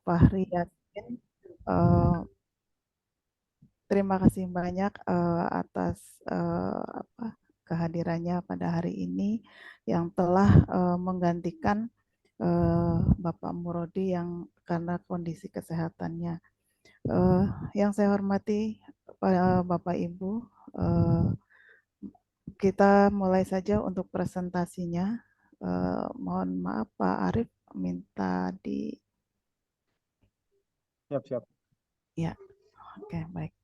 Fahri Yasin. Eh, Terima kasih banyak atas kehadirannya pada hari ini yang telah menggantikan Bapak Murodi yang karena kondisi kesehatannya. Eh, yang saya hormati Bapak Ibu, eh, kita mulai saja untuk presentasinya. Mohon maaf Pak Arief, minta di Siap. ya, oke, baik.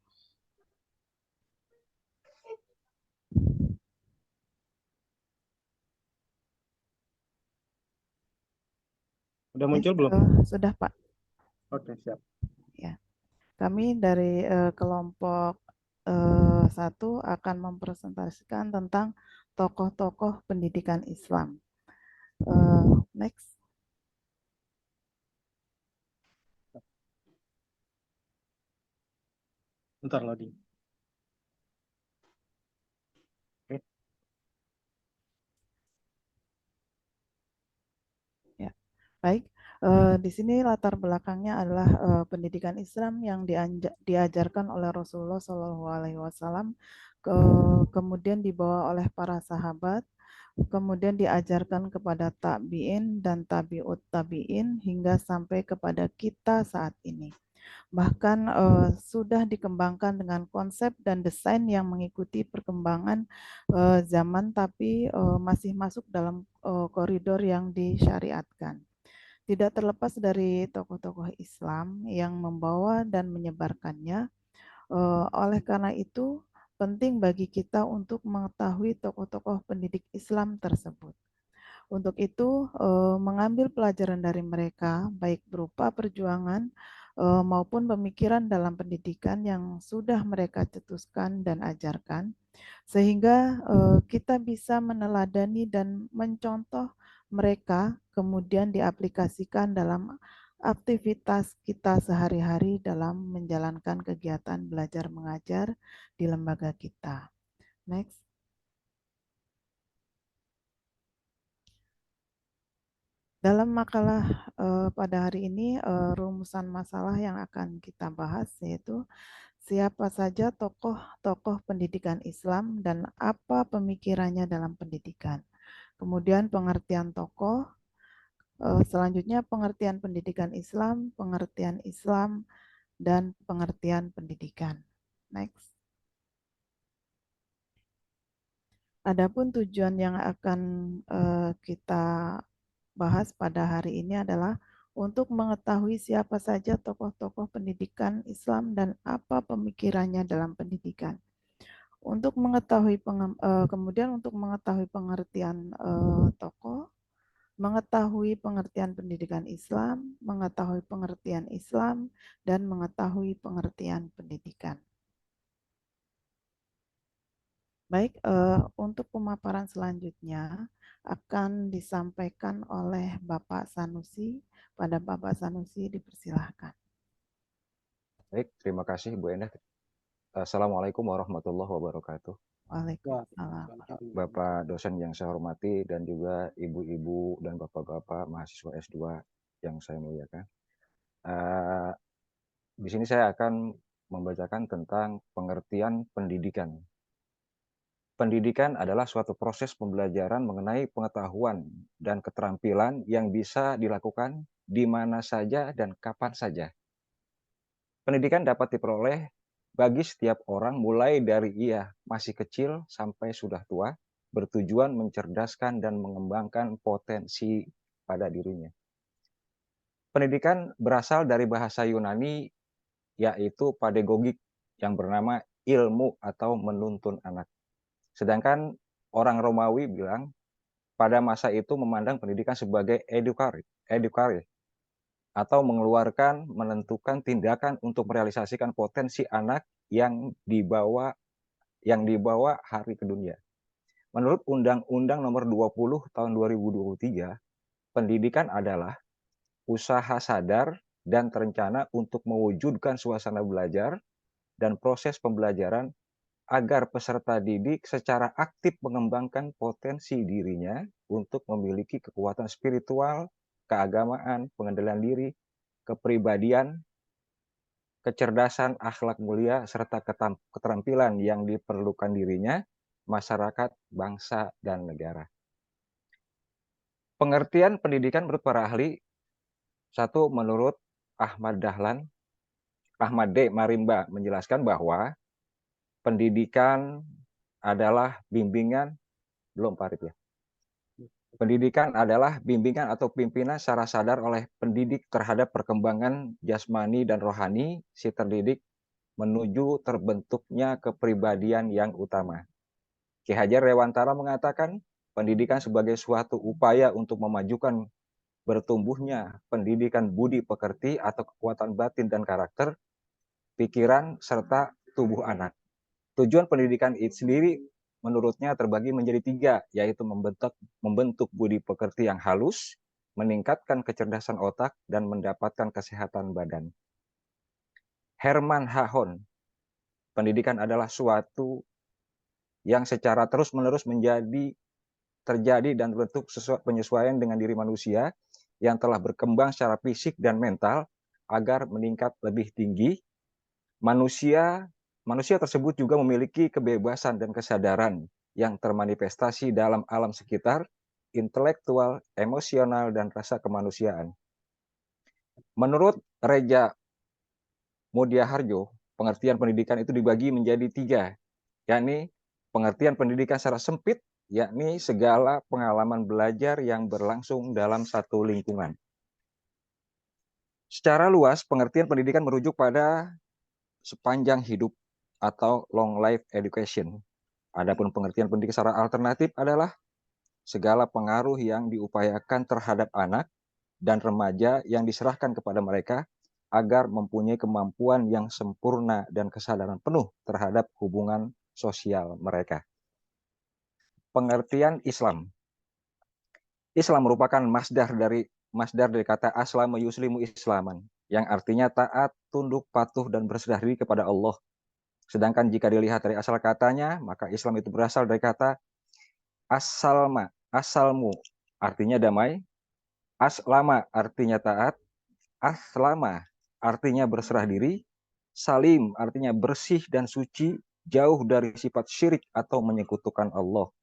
Udah Oke, muncul belum? sudah Pak. Oke, siap. Ya, kami dari kelompok satu akan mempresentasikan tentang tokoh-tokoh pendidikan Islam. Next. Bentar loading. Oke. Ya, baik. Di sini latar belakangnya adalah pendidikan Islam yang diajarkan oleh Rasulullah SAW, kemudian dibawa oleh para sahabat, kemudian diajarkan kepada tabiin dan tabiut tabiin hingga sampai kepada kita saat ini. Bahkan sudah dikembangkan dengan konsep dan desain yang mengikuti perkembangan zaman, tapi masih masuk dalam koridor yang disyariatkan. Tidak terlepas dari tokoh-tokoh Islam yang membawa dan menyebarkannya, oleh karena itu penting bagi kita untuk mengetahui tokoh-tokoh pendidik Islam tersebut. Untuk itu, mengambil pelajaran dari mereka, baik berupa perjuangan maupun pemikiran dalam pendidikan yang sudah mereka cetuskan dan ajarkan, sehingga kita bisa meneladani dan mencontoh mereka, kemudian diaplikasikan dalam aktivitas kita sehari-hari dalam menjalankan kegiatan belajar mengajar di lembaga kita. Next. Dalam makalah pada hari ini, rumusan masalah yang akan kita bahas yaitu siapa saja tokoh-tokoh pendidikan Islam dan apa pemikirannya dalam pendidikan. Kemudian pengertian tokoh, selanjutnya pengertian pendidikan Islam, pengertian Islam, dan pengertian pendidikan. Next. Adapun tujuan yang akan kita bahas pada hari ini adalah untuk mengetahui siapa saja tokoh-tokoh pendidikan Islam dan apa pemikirannya dalam pendidikan. Untuk mengetahui kemudian untuk mengetahui pengertian tokoh, mengetahui pengertian pendidikan Islam, mengetahui pengertian Islam, dan mengetahui pengertian pendidikan. Baik, untuk pemaparan selanjutnya akan disampaikan oleh Bapak Sanusi. Pada Bapak Sanusi dipersilahkan. Baik, terima kasih Bu Endah. Assalamualaikum warahmatullahi wabarakatuh. Waalaikumsalam. Bapak dosen yang saya hormati dan juga ibu-ibu dan bapak-bapak mahasiswa S2 yang saya muliakan. Di sini saya akan membacakan tentang pengertian pendidikan. Pendidikan adalah suatu proses pembelajaran mengenai pengetahuan dan keterampilan yang bisa dilakukan di mana saja dan kapan saja. Pendidikan dapat diperoleh bagi setiap orang mulai dari ia masih kecil sampai sudah tua, bertujuan mencerdaskan dan mengembangkan potensi pada dirinya. Pendidikan berasal dari bahasa Yunani, yaitu pedagogik, yang bernama ilmu atau menuntun anak. Sedangkan orang Romawi bilang pada masa itu memandang pendidikan sebagai edukari atau mengeluarkan, menentukan tindakan untuk merealisasikan potensi anak yang dibawa hari ke dunia. Menurut Undang-Undang Nomor 20 Tahun 2023, pendidikan adalah usaha sadar dan terencana untuk mewujudkan suasana belajar dan proses pembelajaran agar peserta didik secara aktif mengembangkan potensi dirinya untuk memiliki kekuatan spiritual, keagamaan, pengendalian diri, kepribadian, kecerdasan, akhlak mulia, serta keterampilan yang diperlukan dirinya, masyarakat, bangsa, dan negara. Pengertian pendidikan menurut para ahli, satu, menurut Ahmad D. Marimba menjelaskan bahwa pendidikan adalah bimbingan, belum Farid ya. Pendidikan adalah bimbingan atau pimpinan secara sadar oleh pendidik terhadap perkembangan jasmani dan rohani si terdidik menuju terbentuknya kepribadian yang utama. Ki Hajar Dewantara mengatakan, pendidikan sebagai suatu upaya untuk memajukan bertumbuhnya pendidikan budi pekerti atau kekuatan batin dan karakter, pikiran, serta tubuh anak. Tujuan pendidikan itu sendiri menurutnya terbagi menjadi 3, yaitu membentuk budi pekerti yang halus, meningkatkan kecerdasan otak, dan mendapatkan kesehatan badan. Herman Hahon, pendidikan adalah suatu yang secara terus-menerus terjadi dan bentuk penyesuaian dengan diri manusia yang telah berkembang secara fisik dan mental agar meningkat lebih tinggi. Manusia tersebut juga memiliki kebebasan dan kesadaran yang termanifestasi dalam alam sekitar, intelektual, emosional, dan rasa kemanusiaan. Menurut Reja Mudiaharjo, pengertian pendidikan itu dibagi menjadi 3, yakni pengertian pendidikan secara sempit, yakni segala pengalaman belajar yang berlangsung dalam satu lingkungan. Secara luas, pengertian pendidikan merujuk pada sepanjang hidup atau long life education. Adapun pengertian pendidikan secara alternatif adalah segala pengaruh yang diupayakan terhadap anak dan remaja yang diserahkan kepada mereka agar mempunyai kemampuan yang sempurna dan kesadaran penuh terhadap hubungan sosial mereka. Pengertian Islam. Islam merupakan masdar dari kata aslama yuslimu islaman, yang artinya taat, tunduk, patuh, dan berserah diri kepada Allah. Sedangkan jika dilihat dari asal katanya, maka Islam itu berasal dari kata asalmu artinya damai, aslama artinya taat, aslama artinya berserah diri, salim artinya bersih dan suci, jauh dari sifat syirik atau menyekutukan Allah.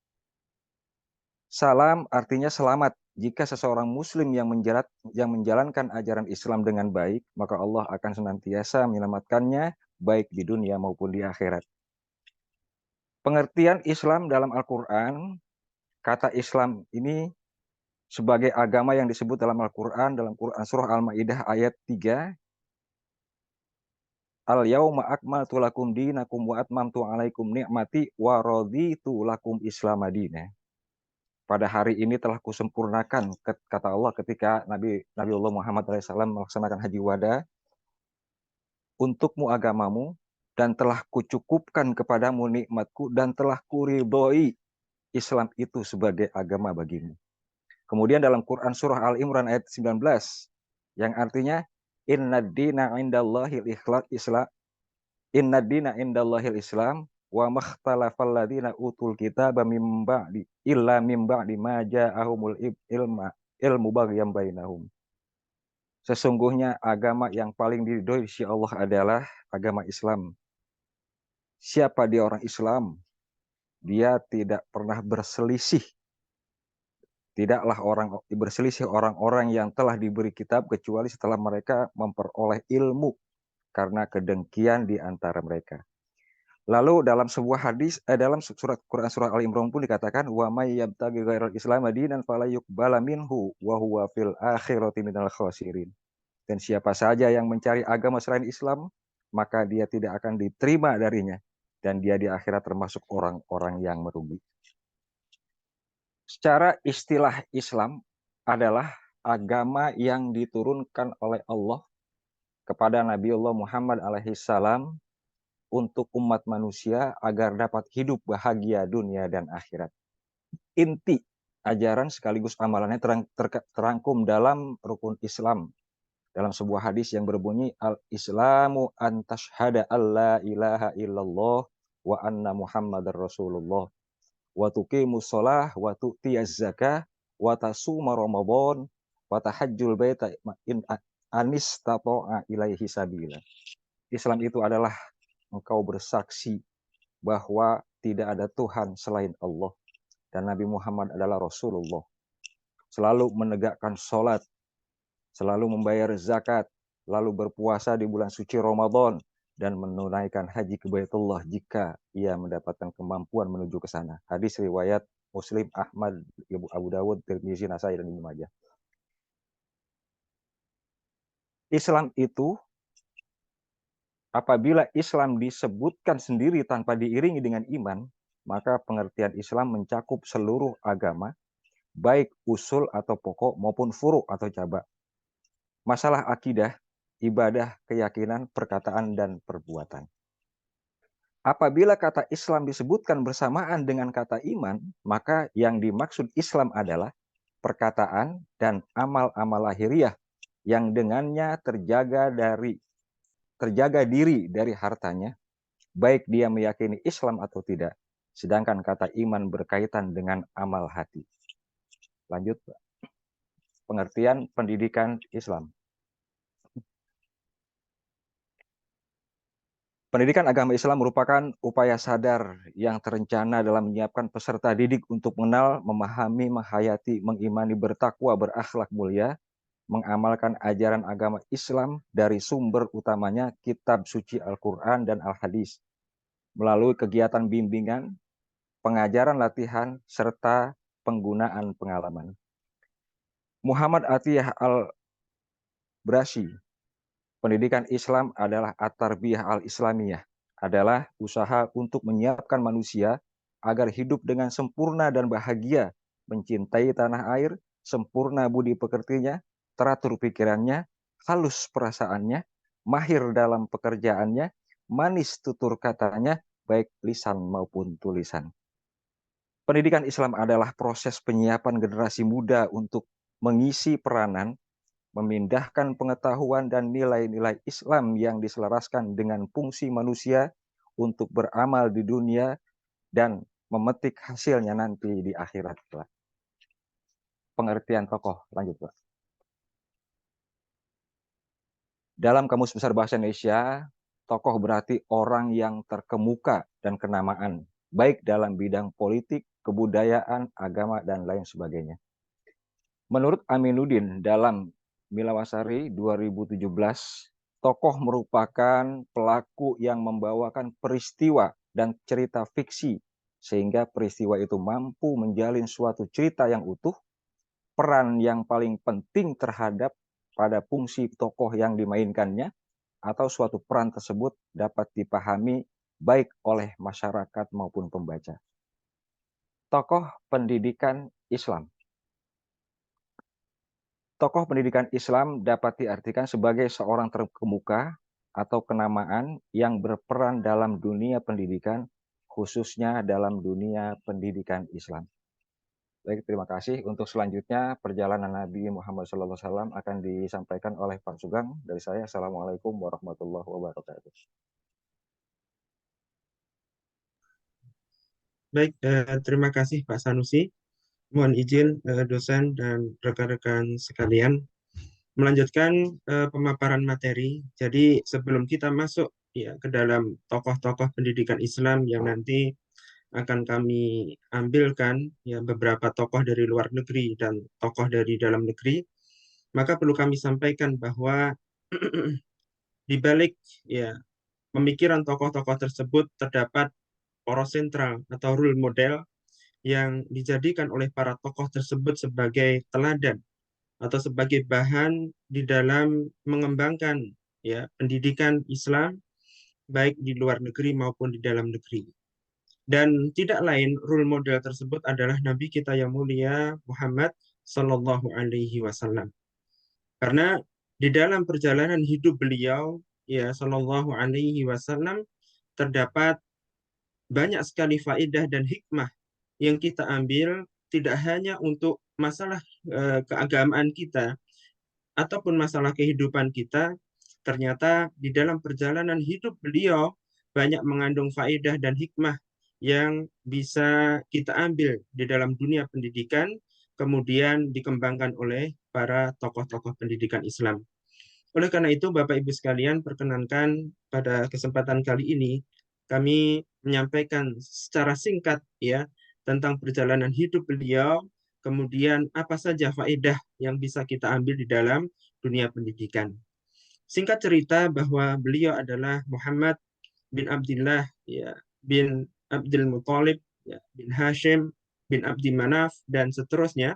Salam artinya selamat. Jika seseorang muslim yang menjalankan ajaran Islam dengan baik, maka Allah akan senantiasa menyelamatkannya baik di dunia maupun di akhirat. Pengertian Islam dalam Al-Quran, kata Islam ini sebagai agama yang disebut dalam Al-Quran, dalam Quran Surah Al-Ma'idah ayat 3, Al-yawma akmaltu lakum dinakum wa atmamtu alaikum ni'mati wa raditu lakum Islam madinah. Pada hari ini telah kusempurnakan, kata Allah ketika Nabi Allah Muhammad SAW melaksanakan haji wada, untukmu agamamu, dan telah kucukupkan kepadamu nikmatku, dan telah kuridhoi Islam itu sebagai agama bagimu. Kemudian dalam Quran Surah Al-Imran ayat 19, yang artinya, Innad dina indallahil Islam, Innad dina indallahil Islam, wa makhtalafal ladina utul kitaba mim ba'di illa mim ba'di ma ja'ahumul ilmu baghyan bainahum. Sesungguhnya agama yang paling diridhoi di sisi Allah adalah agama Islam. Siapa dia orang Islam? Dia tidak pernah berselisih. Tidaklah berselisih orang-orang yang telah diberi kitab kecuali setelah mereka memperoleh ilmu karena kedengkian di antara mereka. Lalu dalam sebuah hadis, dalam surat Quran surah Al-Imran pun dikatakan, wa may yabtaghi ghairal islam dinan fala yuqbala minhu wa huwa fil akhirati minal khasirin. Dan siapa saja yang mencari agama selain Islam, maka dia tidak akan diterima darinya, dan dia di akhirat termasuk orang-orang yang merugi. Secara istilah Islam adalah agama yang diturunkan oleh Allah kepada Nabi Allah Muhammad alaihissalam untuk umat manusia agar dapat hidup bahagia dunia dan akhirat. Inti ajaran sekaligus amalannya terangkum dalam rukun Islam. Dalam sebuah hadis yang berbunyi, Al-Islamu an tashhada alla ilaha illallah wa anna Muhammadar Rasulullah wa tuqimus shalah wa tu'tiyaz zakah wa tasuma Ramadan wa tahajjul baita anistata'a ilaihi sabila. Islam itu adalah engkau bersaksi bahwa tidak ada Tuhan selain Allah dan Nabi Muhammad adalah Rasulullah. Selalu menegakkan sholat, selalu membayar zakat, lalu berpuasa di bulan suci Ramadan, dan menunaikan haji ke Baitullah jika ia mendapatkan kemampuan menuju ke sana. Hadis riwayat Muslim, Ahmad, Abu Dawud, Tirmizi, Nasai, dan Ibnu Majah. Islam itu, apabila Islam disebutkan sendiri tanpa diiringi dengan iman, maka pengertian Islam mencakup seluruh agama, baik usul atau pokok maupun furu' atau cabang. Masalah akidah, ibadah, keyakinan, perkataan, dan perbuatan. Apabila kata Islam disebutkan bersamaan dengan kata iman, maka yang dimaksud Islam adalah perkataan dan amal-amal lahiriah yang dengannya terjaga diri dari hartanya, baik dia meyakini Islam atau tidak. Sedangkan kata iman berkaitan dengan amal hati. Lanjut, pengertian pendidikan Islam. Pendidikan agama Islam merupakan upaya sadar yang terencana dalam menyiapkan peserta didik untuk mengenal, memahami, menghayati, mengimani, bertakwa, berakhlak mulia, mengamalkan ajaran agama Islam dari sumber utamanya kitab suci Al-Quran dan Al-Hadis, melalui kegiatan bimbingan, pengajaran latihan, serta penggunaan pengalaman. Muhammad Atiyah Al-Brashi, pendidikan Islam adalah at-tarbiyah al-islamiyah, adalah usaha untuk menyiapkan manusia agar hidup dengan sempurna dan bahagia, mencintai tanah air, sempurna budi pekertinya, teratur pikirannya, halus perasaannya, mahir dalam pekerjaannya, manis tutur katanya, baik lisan maupun tulisan. Pendidikan Islam adalah proses penyiapan generasi muda untuk mengisi peranan, memindahkan pengetahuan dan nilai-nilai Islam yang diselaraskan dengan fungsi manusia untuk beramal di dunia dan memetik hasilnya nanti di akhirat. Pengertian tokoh, lanjut Pak. Dalam Kamus Besar Bahasa Indonesia, tokoh berarti orang yang terkemuka dan kenamaan, baik dalam bidang politik, kebudayaan, agama, dan lain sebagainya. Menurut Aminuddin dalam Milawasari 2017, tokoh merupakan pelaku yang membawakan peristiwa dan cerita fiksi, sehingga peristiwa itu mampu menjalin suatu cerita yang utuh, peran yang paling penting terhadap pada fungsi tokoh yang dimainkannya, atau suatu peran tersebut dapat dipahami baik oleh masyarakat maupun pembaca. Tokoh pendidikan Islam. Tokoh pendidikan Islam dapat diartikan sebagai seorang terkemuka atau kenamaan yang berperan dalam dunia pendidikan, khususnya dalam dunia pendidikan Islam. Baik, terima kasih. Untuk selanjutnya, perjalanan Nabi Muhammad SAW akan disampaikan oleh Pak Sugeng. Dari saya, Assalamualaikum warahmatullahi wabarakatuh. Baik, terima kasih Pak Sanusi. Mohon izin dosen dan rekan-rekan sekalian melanjutkan pemaparan materi. Jadi sebelum kita masuk ya ke dalam tokoh-tokoh pendidikan Islam yang nanti akan kami ambilkan ya beberapa tokoh dari luar negeri dan tokoh dari dalam negeri, maka perlu kami sampaikan bahwa di balik ya pemikiran tokoh-tokoh tersebut terdapat poros sentral atau role model yang dijadikan oleh para tokoh tersebut sebagai teladan atau sebagai bahan di dalam mengembangkan ya pendidikan Islam baik di luar negeri maupun di dalam negeri. Dan tidak lain role model tersebut adalah Nabi kita yang mulia Muhammad Sallallahu Alaihi Wasallam. Karena di dalam perjalanan hidup beliau ya Sallallahu Alaihi Wasallam terdapat banyak sekali faedah dan hikmah yang kita ambil tidak hanya untuk masalah keagamaan kita ataupun masalah kehidupan kita, ternyata di dalam perjalanan hidup beliau banyak mengandung faedah dan hikmah yang bisa kita ambil di dalam dunia pendidikan, kemudian dikembangkan oleh para tokoh-tokoh pendidikan Islam. Oleh karena itu, Bapak Ibu sekalian, perkenankan pada kesempatan kali ini kami menyampaikan secara singkat ya tentang perjalanan hidup beliau, kemudian apa saja faedah yang bisa kita ambil di dalam dunia pendidikan. Singkat cerita bahwa beliau adalah Muhammad bin Abdullah ya, bin Abdul Muthalib ya, bin Hashim bin Abdi Manaf dan seterusnya.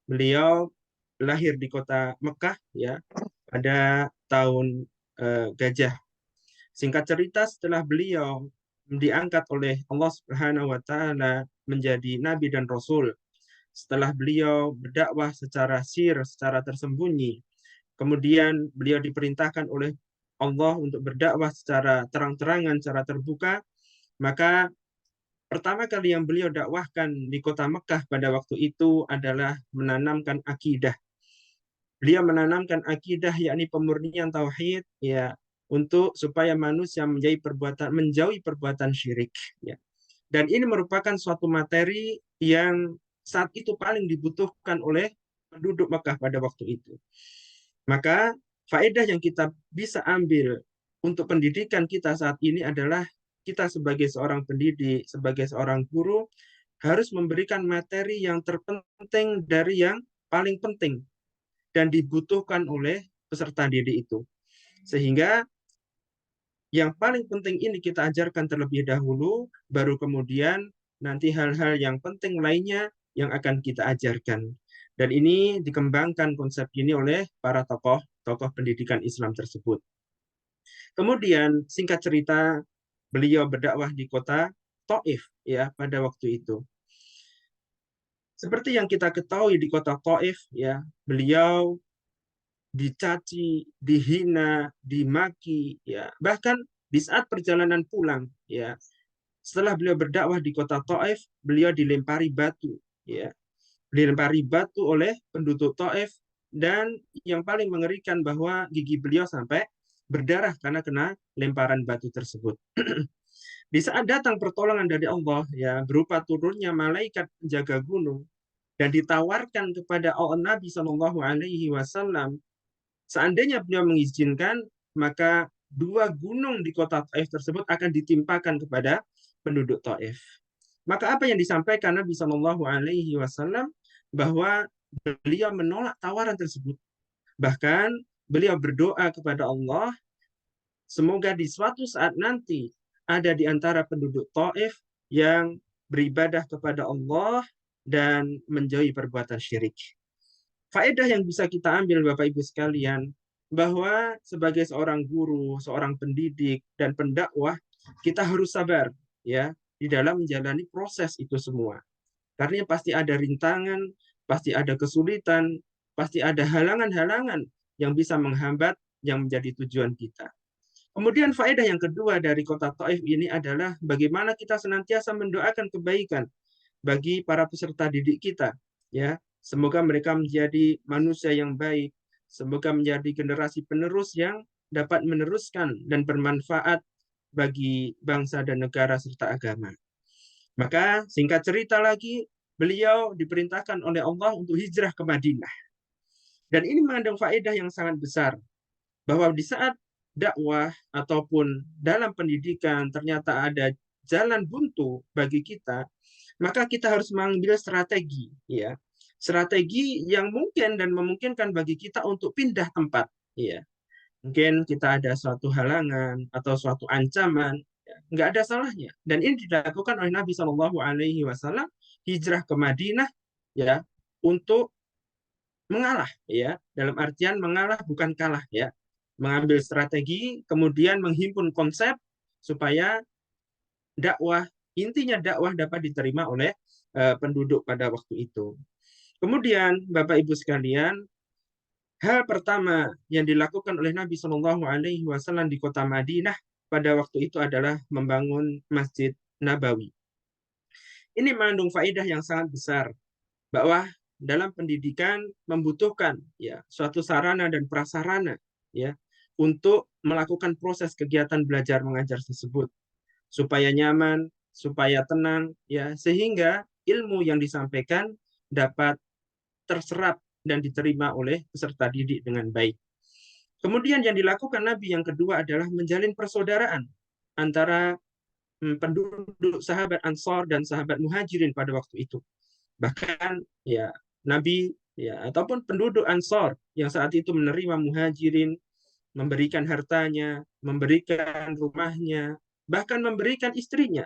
Beliau lahir di kota Mekah ya pada tahun Gajah. Singkat cerita, setelah beliau diangkat oleh Allah Subhanahu wa taala menjadi nabi dan rasul, setelah beliau berdakwah secara sir, secara tersembunyi, kemudian beliau diperintahkan oleh Allah untuk berdakwah secara terang-terangan, secara terbuka, maka pertama kali yang beliau dakwahkan di kota Mekah pada waktu itu adalah menanamkan akidah. Beliau menanamkan akidah yakni pemurnian tauhid ya untuk supaya manusia menjauhi perbuatan syirik ya. Dan ini merupakan suatu materi yang saat itu paling dibutuhkan oleh penduduk Mekah pada waktu itu. Maka faedah yang kita bisa ambil untuk pendidikan kita saat ini adalah kita sebagai seorang pendidik, sebagai seorang guru harus memberikan materi yang terpenting dari yang paling penting dan dibutuhkan oleh peserta didik itu. Sehingga yang paling penting ini kita ajarkan terlebih dahulu, baru kemudian nanti hal-hal yang penting lainnya yang akan kita ajarkan. Dan ini dikembangkan konsep ini oleh para tokoh pendidikan Islam tersebut. Kemudian singkat cerita beliau berdakwah di kota Taif ya pada waktu itu. Seperti yang kita ketahui di kota Taif ya, beliau dicaci, dihina, dimaki ya. Bahkan di saat perjalanan pulang ya, setelah beliau berdakwah di kota Taif, beliau dilempari batu ya. Dilempari batu oleh penduduk Taif dan yang paling mengerikan bahwa gigi beliau sampai berdarah karena kena lemparan batu tersebut. Di saat datang pertolongan dari Allah ya berupa turunnya malaikat penjaga gunung dan ditawarkan kepada Nabi Shallallahu Alaihi Wasallam, seandainya beliau mengizinkan, maka 2 gunung di kota Taif tersebut akan ditimpakan kepada penduduk Taif. Maka apa yang disampaikan Nabi Shallallahu Alaihi Wasallam bahwa beliau menolak tawaran tersebut. Bahkan beliau berdoa kepada Allah, semoga di suatu saat nanti ada di antara penduduk Taif yang beribadah kepada Allah dan menjauhi perbuatan syirik. Faedah yang bisa kita ambil Bapak Ibu sekalian, bahwa sebagai seorang guru, seorang pendidik dan pendakwah, kita harus sabar ya di dalam menjalani proses itu semua. Karena pasti ada rintangan, pasti ada kesulitan, pasti ada halangan-halangan yang bisa menghambat yang menjadi tujuan kita. Kemudian faedah yang kedua dari kota Taif ini adalah bagaimana kita senantiasa mendoakan kebaikan bagi para peserta didik kita ya. Semoga mereka menjadi manusia yang baik, semoga menjadi generasi penerus yang dapat meneruskan dan bermanfaat bagi bangsa dan negara serta agama. Maka singkat cerita lagi, beliau diperintahkan oleh Allah untuk hijrah ke Madinah. Dan ini mengandung faedah yang sangat besar, bahwa di saat dakwah ataupun dalam pendidikan ternyata ada jalan buntu bagi kita, maka kita harus mengambil strategi, ya, strategi yang mungkin dan memungkinkan bagi kita untuk pindah tempat, ya. Mungkin kita ada suatu halangan atau suatu ancaman, nggak ada salahnya. Dan ini dilakukan oleh Nabi Shallallahu Alaihi Wasallam, hijrah ke Madinah ya untuk mengalah ya, dalam artian mengalah bukan kalah ya, mengambil strategi kemudian menghimpun konsep supaya dakwah, intinya dakwah dapat diterima oleh penduduk pada waktu itu. Kemudian Bapak Ibu sekalian, hal pertama yang dilakukan oleh Nabi Shallallahu Alaihi Wasallam di kota Madinah pada waktu itu adalah membangun Masjid Nabawi. Ini mengandung faedah yang sangat besar bahwa dalam pendidikan membutuhkan ya suatu sarana dan prasarana ya untuk melakukan proses kegiatan belajar mengajar tersebut supaya nyaman, supaya tenang ya sehingga ilmu yang disampaikan dapat terserap dan diterima oleh peserta didik dengan baik. Kemudian yang dilakukan Nabi yang kedua adalah menjalin persaudaraan antara penduduk sahabat Ansor dan sahabat Muhajirin pada waktu itu. Bahkan ya Nabi ya ataupun penduduk Ansor yang saat itu menerima Muhajirin, memberikan hartanya, memberikan rumahnya, bahkan memberikan istrinya,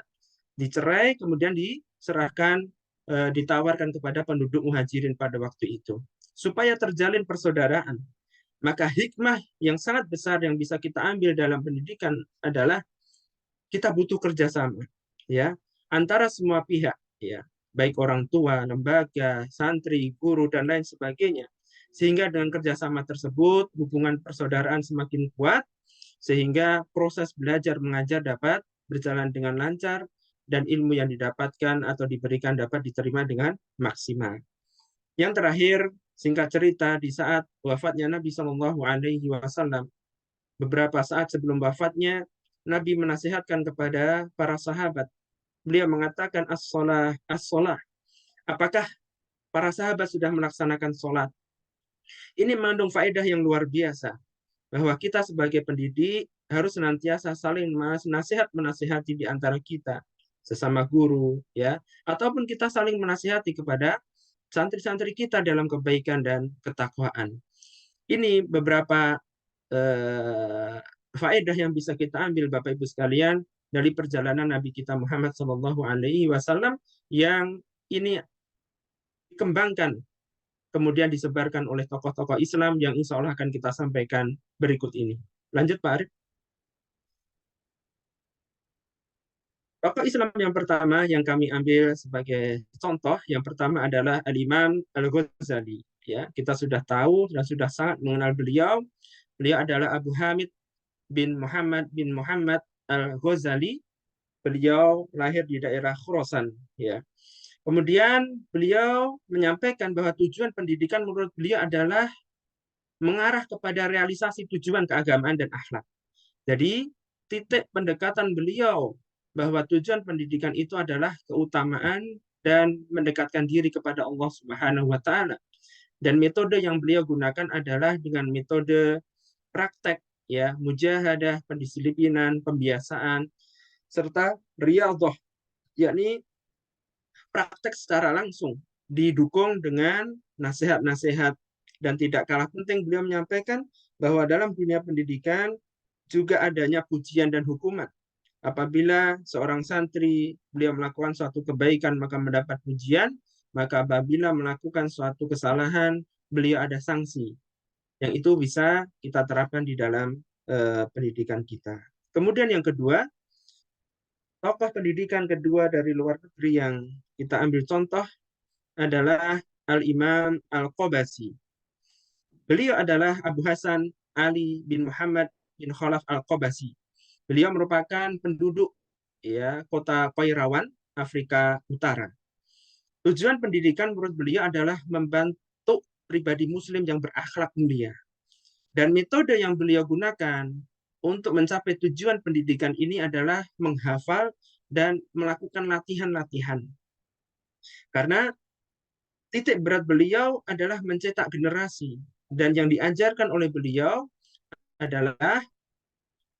dicerai kemudian diserahkan, ditawarkan kepada penduduk Muhajirin pada waktu itu supaya terjalin persaudaraan. Maka hikmah yang sangat besar yang bisa kita ambil dalam pendidikan adalah kita butuh kerjasama, ya, antara semua pihak, ya, baik orang tua, lembaga, santri, guru, dan lain sebagainya. Sehingga dengan kerjasama tersebut, hubungan persaudaraan semakin kuat, sehingga proses belajar mengajar dapat berjalan dengan lancar, dan ilmu yang didapatkan atau diberikan dapat diterima dengan maksimal. Yang terakhir, singkat cerita, di saat wafatnya Nabi SAW, beberapa saat sebelum wafatnya, Nabi menasihatkan kepada para sahabat. Beliau mengatakan as-sholah, as-sholah. Apakah para sahabat sudah melaksanakan sholat? Ini mengandung faedah yang luar biasa, bahwa kita sebagai pendidik harus senantiasa saling menasihati di antara kita, sesama guru, ya, ataupun kita saling menasihati kepada santri-santri kita dalam kebaikan dan ketakwaan. Ini beberapa faedah yang bisa kita ambil Bapak Ibu sekalian dari perjalanan Nabi kita Muhammad SAW yang ini dikembangkan kemudian disebarkan oleh tokoh-tokoh Islam yang insya Allah akan kita sampaikan berikut ini. Lanjut Pak Arif. Tokoh Islam yang pertama yang kami ambil sebagai contoh, yang pertama adalah Al-Imam Al-Ghazali. Ya, kita sudah tahu dan sudah sangat mengenal beliau. Beliau adalah Abu Hamid bin Muhammad Al-Ghazali. Beliau lahir di daerah Khurasan. Ya. Kemudian beliau menyampaikan bahwa tujuan pendidikan menurut beliau adalah mengarah kepada realisasi tujuan keagamaan dan akhlak. Jadi titik pendekatan beliau bahwa tujuan pendidikan itu adalah keutamaan dan mendekatkan diri kepada Allah Subhanahu wa taala. Dan metode yang beliau gunakan adalah dengan metode praktek, ya, mujahadah, pendisiplinan, pembiasaan, serta riyadhah, yakni praktek secara langsung, didukung dengan nasihat-nasihat. Dan tidak kalah penting beliau menyampaikan bahwa dalam dunia pendidikan juga adanya pujian dan hukuman. Apabila seorang santri beliau melakukan suatu kebaikan maka mendapat pujian, maka apabila melakukan suatu kesalahan beliau ada sanksi. Yang itu bisa kita terapkan di dalam pendidikan kita. Kemudian yang kedua, tokoh pendidikan kedua dari luar negeri yang kita ambil contoh adalah Al-Imam Al-Qabasi. Beliau adalah Abu Hasan Ali bin Muhammad bin Khalaf Al-Qabasi. Beliau merupakan penduduk, ya, kota Qairawan, Afrika Utara. Tujuan pendidikan menurut beliau adalah membantu pribadi muslim yang berakhlak mulia. Dan metode yang beliau gunakan untuk mencapai tujuan pendidikan ini adalah menghafal dan melakukan latihan-latihan. Karena titik berat beliau adalah mencetak generasi. Dan yang diajarkan oleh beliau adalah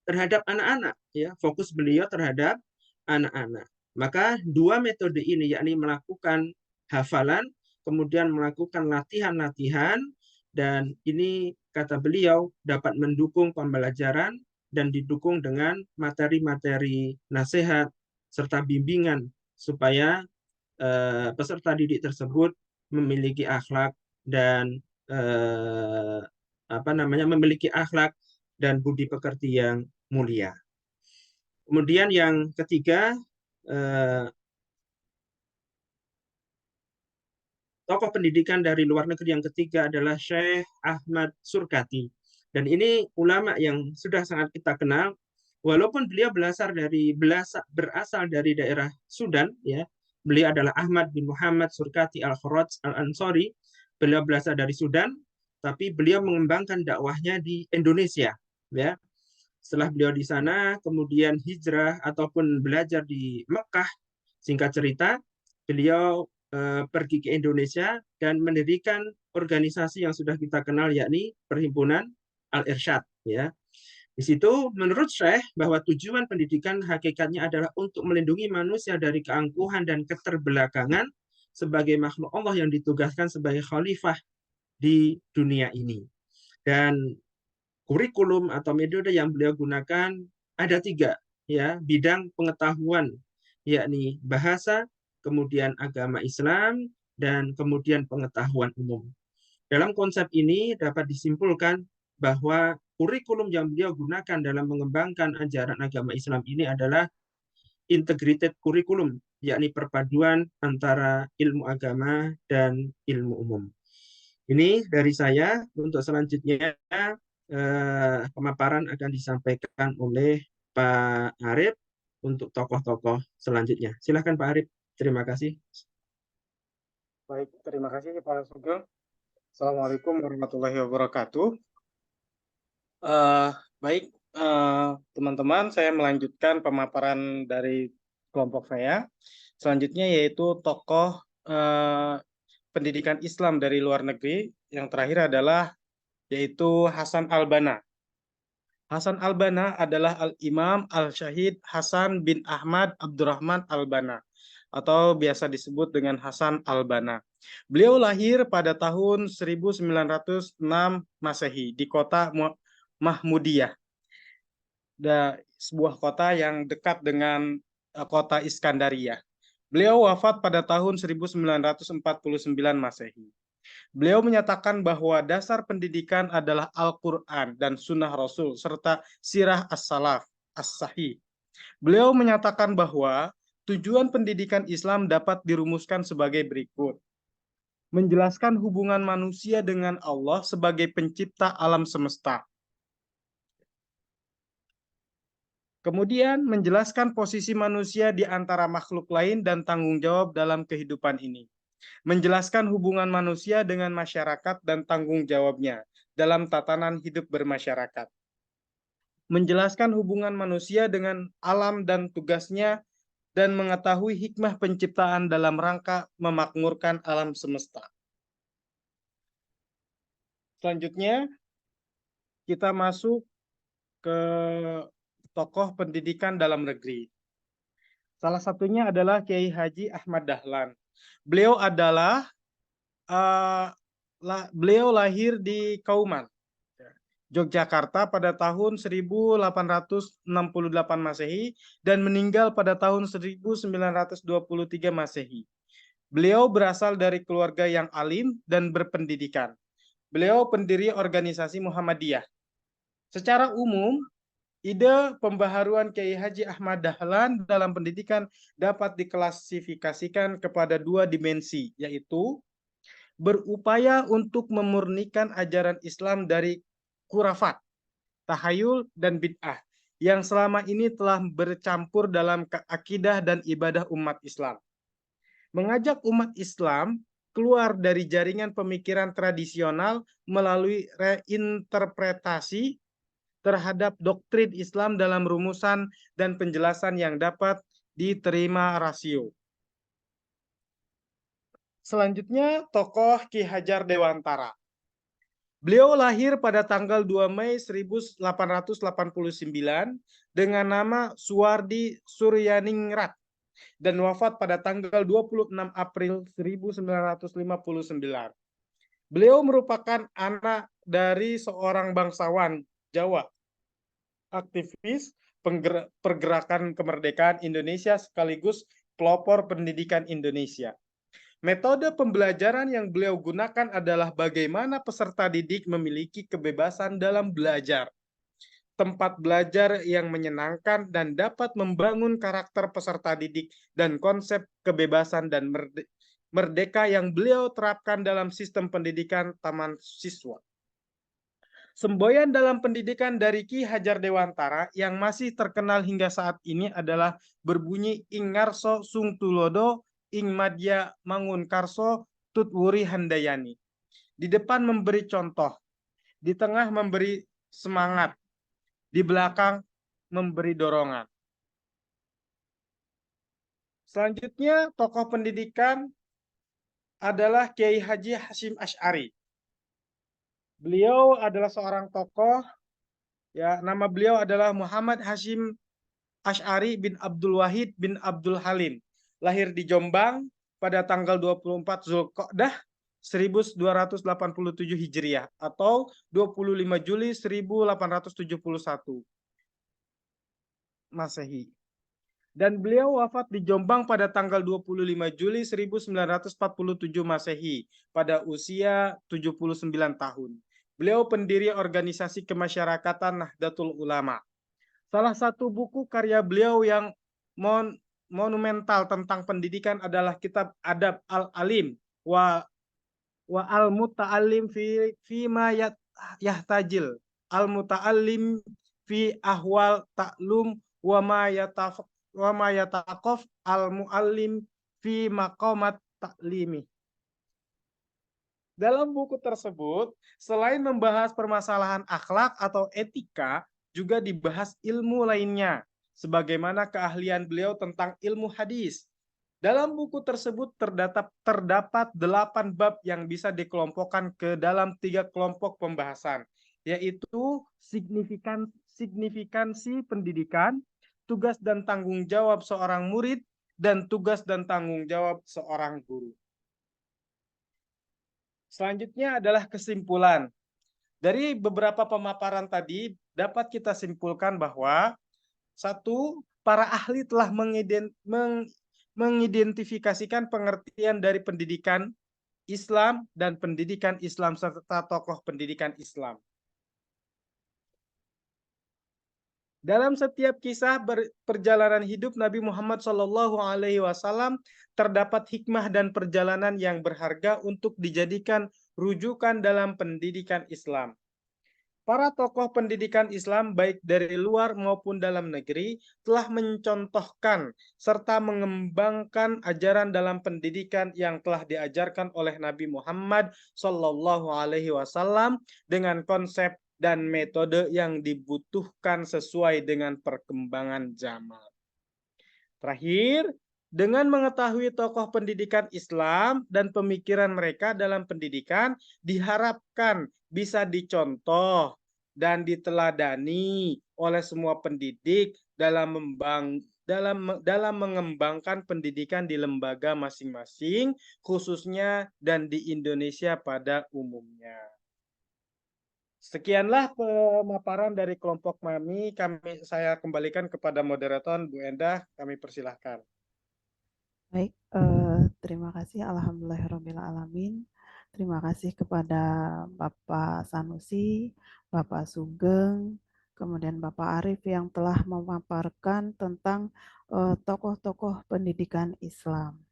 terhadap anak-anak, ya, fokus beliau terhadap anak-anak. Maka dua metode ini, yakni melakukan hafalan, kemudian melakukan latihan-latihan, dan ini kata beliau dapat mendukung pembelajaran dan didukung dengan materi-materi nasihat serta bimbingan supaya peserta didik tersebut memiliki akhlak dan memiliki akhlak dan budi pekerti yang mulia. Kemudian yang ketiga, tokoh pendidikan dari luar negeri yang ketiga adalah Syekh Ahmad Surkati. Dan ini ulama yang sudah sangat kita kenal, walaupun beliau berasal dari daerah Sudan, ya. Beliau adalah Ahmad bin Muhammad Surkati Al-Kharaj Al-Ansari. Beliau berasal dari Sudan, tapi beliau mengembangkan dakwahnya di Indonesia, ya. Setelah beliau di sana, kemudian hijrah ataupun belajar di Mekah, singkat cerita, beliau pergi ke Indonesia dan mendirikan organisasi yang sudah kita kenal, yakni Perhimpunan Al-Irsyad, ya. Di situ menurut Syekh bahwa tujuan pendidikan hakikatnya adalah untuk melindungi manusia dari keangkuhan dan keterbelakangan sebagai makhluk Allah yang ditugaskan sebagai khalifah di dunia ini. Dan kurikulum atau metode yang beliau gunakan ada 3, ya, bidang pengetahuan, yakni bahasa, kemudian agama Islam, dan kemudian pengetahuan umum. Dalam konsep ini dapat disimpulkan bahwa kurikulum yang beliau gunakan dalam mengembangkan ajaran agama Islam ini adalah integrated kurikulum, yakni perpaduan antara ilmu agama dan ilmu umum. Ini dari saya. Untuk selanjutnya pemaparan akan disampaikan oleh Pak Arif untuk tokoh-tokoh selanjutnya. Silakan Pak Arif. Terima kasih. Baik, terima kasih Pak Sugeng. Assalamualaikum warahmatullahi wabarakatuh. Baik, teman-teman, saya melanjutkan pemaparan dari kelompok saya. Selanjutnya yaitu tokoh pendidikan Islam dari luar negeri. Yang terakhir adalah yaitu Hasan al-Banna. Hasan al-Banna adalah Al-Imam Al-Syahid Hasan bin Ahmad Abdurrahman al-Banna, atau biasa disebut dengan Hasan al-Banna. Beliau lahir pada tahun 1906 Masehi di kota Mahmudiyah, sebuah kota yang dekat dengan kota Iskandaria. Beliau wafat pada tahun 1949 Masehi. Beliau menyatakan bahwa dasar pendidikan adalah Al-Quran dan Sunnah Rasul, serta Sirah As-Salaf, As-Sahih. Beliau menyatakan bahwa tujuan pendidikan Islam dapat dirumuskan sebagai berikut. Menjelaskan hubungan manusia dengan Allah sebagai pencipta alam semesta. Kemudian menjelaskan posisi manusia di antara makhluk lain dan tanggung jawab dalam kehidupan ini. Menjelaskan hubungan manusia dengan masyarakat dan tanggung jawabnya dalam tatanan hidup bermasyarakat. Menjelaskan hubungan manusia dengan alam dan tugasnya, dan mengetahui hikmah penciptaan dalam rangka memakmurkan alam semesta. Selanjutnya, kita masuk ke tokoh pendidikan dalam negeri. Salah satunya adalah Kiai Haji Ahmad Dahlan. Beliau adalah beliau lahir di Kauman, Yogyakarta pada tahun 1868 Masehi dan meninggal pada tahun 1923 Masehi. Beliau berasal dari keluarga yang alim dan berpendidikan. Beliau pendiri organisasi Muhammadiyah. Secara umum, ide pembaharuan Kiai Haji Ahmad Dahlan dalam pendidikan dapat diklasifikasikan kepada 2 dimensi, yaitu berupaya untuk memurnikan ajaran Islam dari khurafat, tahayul, dan bid'ah yang selama ini telah bercampur dalam akidah dan ibadah umat Islam. Mengajak umat Islam keluar dari jaringan pemikiran tradisional melalui reinterpretasi terhadap doktrin Islam dalam rumusan dan penjelasan yang dapat diterima rasio. Selanjutnya, tokoh Ki Hajar Dewantara. Beliau lahir pada tanggal 2 Mei 1889 dengan nama Suwardi Suryaningrat dan wafat pada tanggal 26 April 1959. Beliau merupakan anak dari seorang bangsawan Jawa, aktivis pergerakan kemerdekaan Indonesia sekaligus pelopor pendidikan Indonesia. Metode pembelajaran yang beliau gunakan adalah bagaimana peserta didik memiliki kebebasan dalam belajar, tempat belajar yang menyenangkan dan dapat membangun karakter peserta didik, dan konsep kebebasan dan merdeka yang beliau terapkan dalam sistem pendidikan taman siswa. Semboyan dalam pendidikan dari Ki Hajar Dewantara yang masih terkenal hingga saat ini adalah berbunyi Ing ngarso sung tulodo, ing madya mangun karso tutwuri handayani. Di depan memberi contoh, di tengah memberi semangat, di belakang memberi dorongan. Selanjutnya, tokoh pendidikan adalah Kiai Haji Hasyim Asy'ari. Beliau adalah seorang tokoh, ya, nama beliau adalah Muhammad Hashim Asy'ari bin Abdul Wahid bin Abdul Halim. Lahir di Jombang pada tanggal 24 Zulqa'dah 1287 Hijriah atau 25 Juli 1871 Masehi. Dan beliau wafat di Jombang pada tanggal 25 Juli 1947 Masehi pada usia 79 tahun. Beliau pendiri organisasi kemasyarakatan Nahdlatul Ulama. Salah satu buku karya beliau yang monumental tentang pendidikan adalah kitab Adab Al-Alim wa al-Muta'allim fi ma yahtajil al-Muta'allim fi ahwal ta'lum wa ma yataqaf al-muallim fi maqamat ta'limi. Dalam buku tersebut, selain membahas permasalahan akhlak atau etika, juga dibahas ilmu lainnya, sebagaimana keahlian beliau tentang ilmu hadis. Dalam buku tersebut terdapat 8 bab yang bisa dikelompokkan ke dalam 3 kelompok pembahasan, yaitu signifikansi pendidikan, tugas dan tanggung jawab seorang murid, dan tugas dan tanggung jawab seorang guru. Selanjutnya adalah kesimpulan. Dari beberapa pemaparan tadi dapat kita simpulkan bahwa satu, para ahli telah mengidentifikasikan pengertian dari pendidikan Islam dan pendidikan Islam serta tokoh pendidikan Islam. Dalam setiap kisah perjalanan hidup Nabi Muhammad SAW terdapat hikmah dan perjalanan yang berharga untuk dijadikan rujukan dalam pendidikan Islam. Para tokoh pendidikan Islam baik dari luar maupun dalam negeri telah mencontohkan serta mengembangkan ajaran dalam pendidikan yang telah diajarkan oleh Nabi Muhammad SAW dengan konsep dan metode yang dibutuhkan sesuai dengan perkembangan zaman. Terakhir, dengan mengetahui tokoh pendidikan Islam dan pemikiran mereka dalam pendidikan, diharapkan bisa dicontoh dan diteladani oleh semua pendidik dalam mengembangkan pendidikan di lembaga masing-masing, khususnya dan di Indonesia pada umumnya. Sekianlah pemaparan dari kelompok kami. Saya kembalikan kepada moderator Bu Endah. Kami persilahkan. Baik, terima kasih. Alhamdulillahirrahmanirrahim. Terima kasih kepada Bapak Sanusi, Bapak Sugeng, kemudian Bapak Arif yang telah memaparkan tentang tokoh-tokoh pendidikan Islam.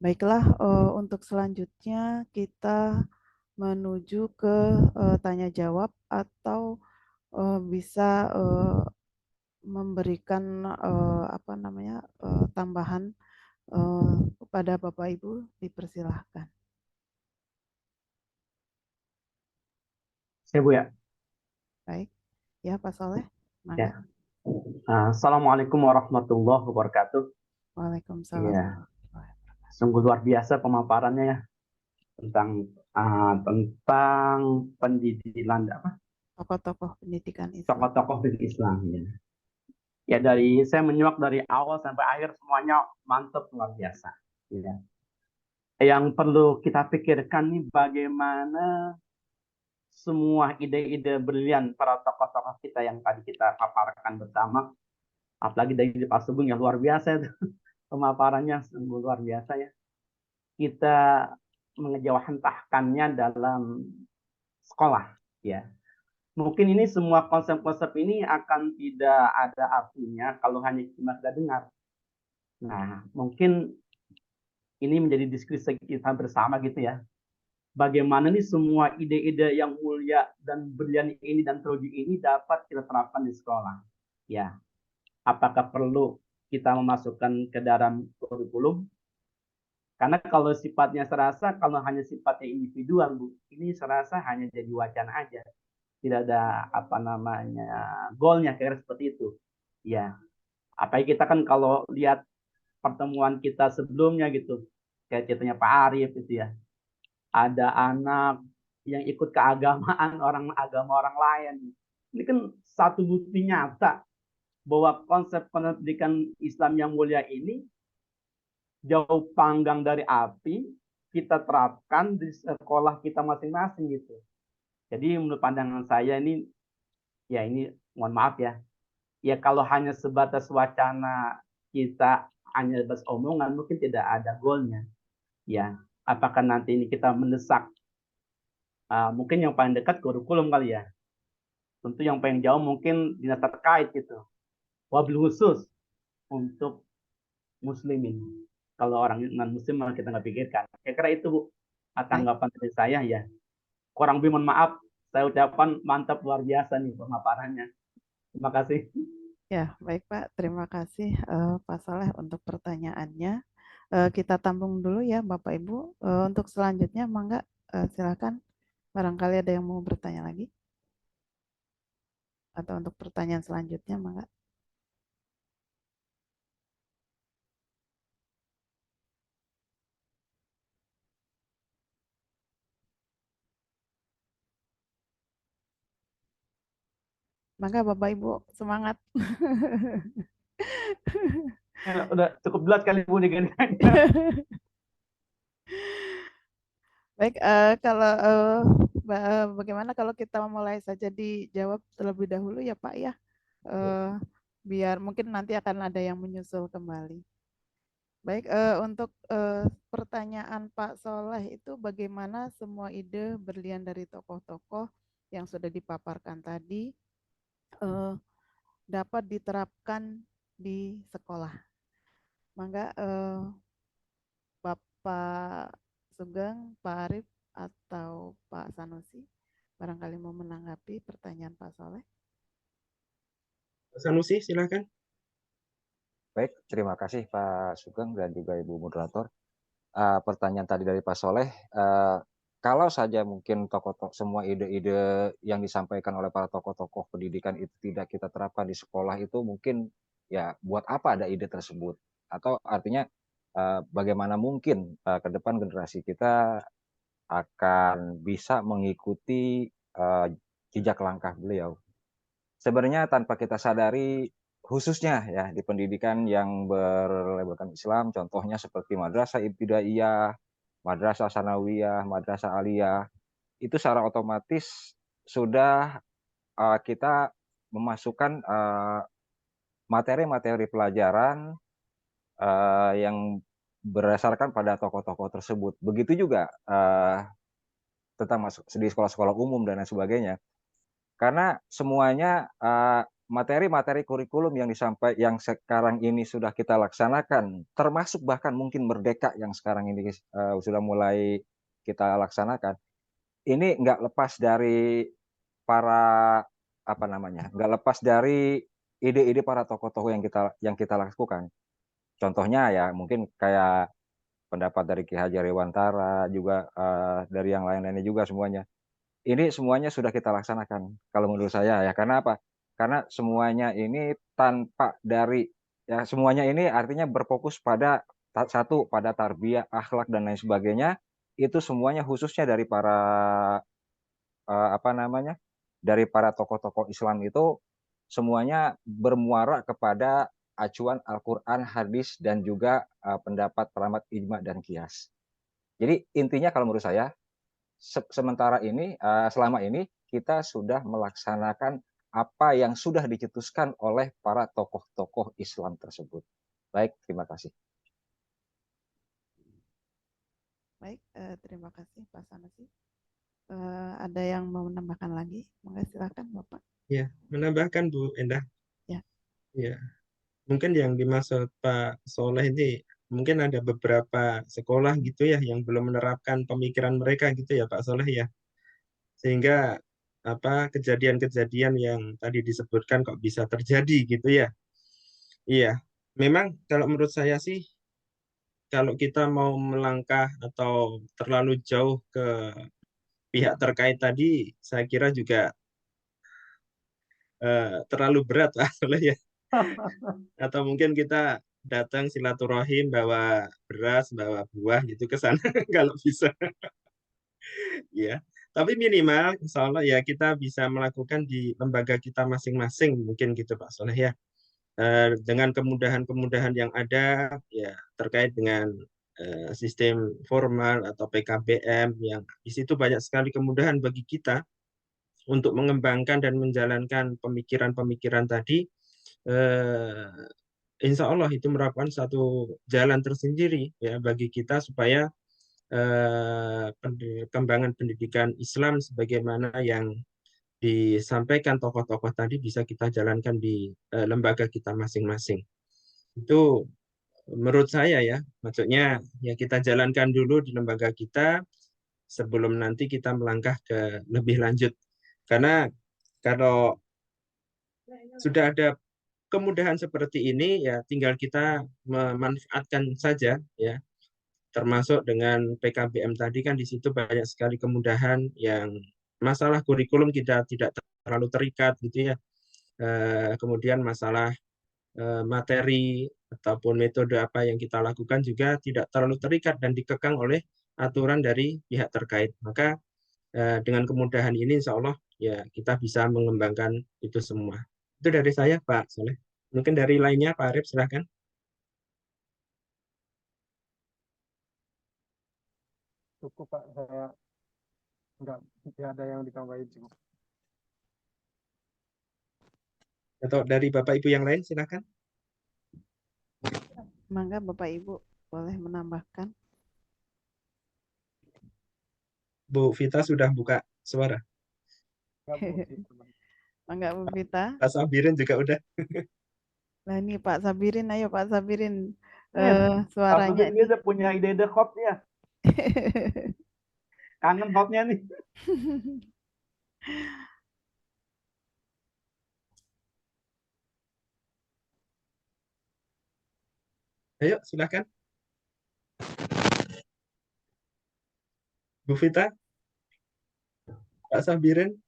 Baiklah, untuk selanjutnya kita menuju ke tanya jawab atau bisa memberikan tambahan kepada Bapak Ibu, dipersilahkan. Saya Bu ya. Baik, ya Pak Soleh. Ya. Assalamualaikum warahmatullahi wabarakatuh. Waalaikumsalam. Ya. Sungguh luar biasa pemaparannya ya tentang pendidikan tokoh-tokoh pendidikan Islam. Tokoh-tokoh pendidikan Islam ya. Ya dari saya menyimak dari awal sampai akhir semuanya mantap luar biasa. Ya. Yang perlu kita pikirkan nih bagaimana semua ide-ide brilian para tokoh-tokoh kita yang tadi kita paparkan bersama, apalagi dari Pak Sugeng yang luar biasa itu. Pemaparannya sungguh luar biasa ya. Kita mengejawantahkannya dalam sekolah ya. Mungkin ini semua konsep-konsep ini akan tidak ada artinya kalau hanya cuma kita dengar. Nah, mungkin ini menjadi diskusi kita bersama gitu ya. Bagaimana nih semua ide-ide yang mulia dan brilian ini dan teruji ini dapat kita terapkan di sekolah. Ya. Apakah perlu kita memasukkan ke dalam kurikulum? Karena kalau sifatnya serasa, kalau hanya sifatnya individual, Bu, ini serasa hanya jadi wacana aja. Tidak ada goalnya kayak seperti itu. Ya. Apalagi kita kan kalau lihat pertemuan kita sebelumnya gitu, kayak ceritanya Pak Arif gitu ya. Ada anak yang ikut keagamaan agama orang lain. Ini kan satu bukti nyata bahwa konsep pendidikan Islam yang mulia ini jauh panggang dari api, kita terapkan di sekolah kita masing-masing gitu. Jadi menurut pandangan saya ini, ya ini mohon maaf ya, ya kalau hanya sebatas wacana kita hanya sebatas omongan mungkin tidak ada goalnya. Ya, apakah nanti ini kita mendesak mungkin yang paling dekat kurikulum kali ya. Tentu yang paling jauh mungkin dinas terkait gitu. Wabil khusus untuk muslimin. Kalau orang non muslim malah kita nggak pikirkan. Kira-kira itu Bu, Baik, tanggapan dari saya ya. Kurang lebih mohon maaf, saya ucapkan mantap luar biasa nih pemaparannya. Terima kasih. ya, baik Pak. Terima kasih Pak Saleh untuk pertanyaannya. Kita tampung dulu ya Bapak Ibu. Untuk selanjutnya, mangga silakan. Barangkali ada yang mau bertanya lagi. Atau untuk pertanyaan selanjutnya, mangga. Mangga Bapak Ibu, semangat. Udah cukup jelas kali Bu nih. Baik, kalau bagaimana kalau kita mulai saja dijawab terlebih dahulu ya Pak ya, biar mungkin nanti akan ada yang menyusul kembali. Baik, untuk pertanyaan Pak Soleh itu bagaimana semua ide berlian dari tokoh-tokoh yang sudah dipaparkan tadi dapat diterapkan di sekolah. Mangga Bapak Sugeng, Pak Arif, atau Pak Sanusi barangkali mau menanggapi pertanyaan Pak Soleh. Sanusi, silakan. Baik, terima kasih Pak Sugeng dan juga Ibu Moderator. Pertanyaan tadi dari Pak Soleh, kalau saja mungkin semua ide-ide yang disampaikan oleh para tokoh-tokoh pendidikan itu tidak kita terapkan di sekolah, itu mungkin ya buat apa ada ide tersebut? Atau artinya bagaimana mungkin ke depan generasi kita akan bisa mengikuti jejak langkah beliau? Sebenarnya tanpa kita sadari, khususnya ya di pendidikan yang berlabelkan Islam, contohnya seperti madrasah ibtidaiyah, madrasah sanawiyah, madrasah aliyah, itu secara otomatis sudah kita memasukkan materi-materi pelajaran yang berdasarkan pada tokoh-tokoh tersebut. Begitu juga tentang masuk di sekolah-sekolah umum dan lain sebagainya. Karena semuanya materi-materi kurikulum yang sekarang ini sudah kita laksanakan, termasuk bahkan mungkin Merdeka yang sekarang ini sudah mulai kita laksanakan, ini nggak lepas dari para nggak lepas dari ide-ide para tokoh-tokoh yang kita lakukan. Contohnya ya mungkin kayak pendapat dari Ki Hajar Dewantara, juga dari yang lain-lainnya juga semuanya. Ini semuanya sudah kita laksanakan kalau menurut saya ya. Karena apa? Karena semuanya ini semuanya ini artinya berfokus pada satu, pada tarbiyah, akhlak dan lain sebagainya. Itu semuanya khususnya dari para dari para tokoh-tokoh Islam itu semuanya bermuara kepada acuan Al-Qur'an, hadis dan juga pendapat pendapat ijma dan qiyas. Jadi intinya kalau menurut saya sementara ini, selama ini kita sudah melaksanakan apa yang sudah dicetuskan oleh para tokoh-tokoh Islam tersebut. Baik, terima kasih. Baik, terima kasih Pak Sanusi. Ada yang mau menambahkan lagi? Monggo silakan Bapak. Ya, menambahkan Bu Endah. Ya. Ya, mungkin yang dimaksud Pak Soleh ini mungkin ada beberapa sekolah gitu ya yang belum menerapkan pemikiran mereka gitu ya Pak Soleh ya. Sehingga kejadian-kejadian yang tadi disebutkan kok bisa terjadi gitu ya. Iya, memang kalau menurut saya sih kalau kita mau melangkah atau terlalu jauh ke pihak terkait tadi, saya kira juga terlalu berat Pak Soleh ya. Atau mungkin kita datang silaturahim bawa beras, bawa buah gitu ke sana kalau bisa. Ya. Tapi minimal, insya Allah ya kita bisa melakukan di lembaga kita masing-masing, mungkin gitu Pak Soleh ya. Dengan kemudahan-kemudahan yang ada, ya terkait dengan sistem formal atau PKBM, yang di situ banyak sekali kemudahan bagi kita untuk mengembangkan dan menjalankan pemikiran-pemikiran tadi. Insya Allah itu merupakan satu jalan tersendiri ya bagi kita supaya perkembangan pendidikan Islam sebagaimana yang disampaikan tokoh-tokoh tadi bisa kita jalankan di lembaga kita masing-masing. Itu menurut saya ya, maksudnya ya kita jalankan dulu di lembaga kita sebelum nanti kita melangkah ke lebih lanjut. Karena kalau sudah ada kemudahan seperti ini ya tinggal kita memanfaatkan saja ya, termasuk dengan PKBM tadi kan di situ banyak sekali kemudahan yang masalah kurikulum kita tidak terlalu terikat gitu ya. Kemudian masalah materi ataupun metode apa yang kita lakukan juga tidak terlalu terikat dan dikekang oleh aturan dari pihak terkait. Maka dengan kemudahan ini insya Allah ya kita bisa mengembangkan itu semua. Itu dari saya Pak Soleh. Mungkin dari lainnya Pak Arif silahkan. Cukup Pak, saya nggak ada yang ditambahin cukup. Atau dari Bapak Ibu yang lain silahkan. Mangga Bapak Ibu boleh menambahkan. Bu Vita sudah buka suara. Mangga Bu Vita. Pak Sabirin juga udah. Nah ini Pak Sabirin, ayo Pak Sabirin. Suaranya Suaranya ini udah punya ide-ide hot ya. Kangen hotnya nih. Ayo silahkan. Bu Vita, Pak Sabirin.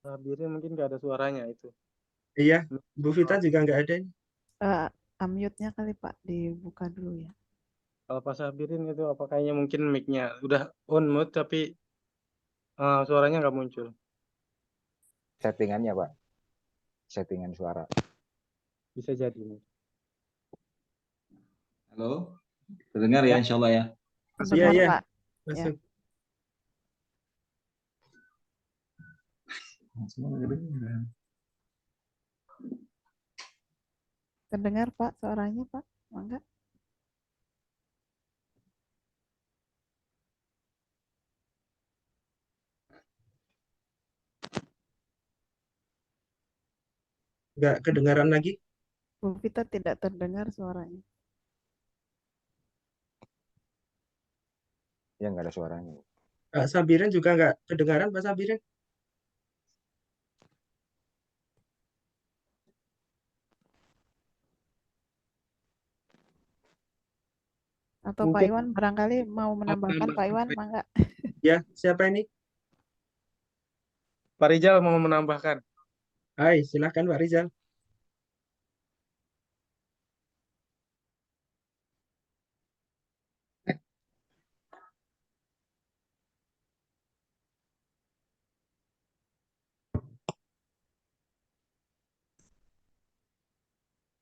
Sabirin mungkin nggak ada suaranya itu. Iya, Bu Vita juga nggak ada. Unmute-nya kali Pak dibuka dulu ya. Kalau Pak Sabirin itu apa kayaknya mungkin mic-nya udah on mute tapi suaranya nggak muncul. Settingannya Pak, settingan suara. Bisa jadi. Halo, terdengar ya insya Allah ya. Terdengar Iya, Pak. masuk. Terdengar Pak suaranya Pak. Mangga. Nggak kedengaran lagi. Bu Vita tidak terdengar suaranya. Ya nggak ada suaranya. Pak Sabirin juga nggak kedengaran Pak Sabirin. Atau Pak Mungkin Iwan barangkali mau menambahkan Pak Iwan, mangga. Ya, siapa ini? Pak Rizal mau menambahkan. Hai, silahkan Pak Rizal.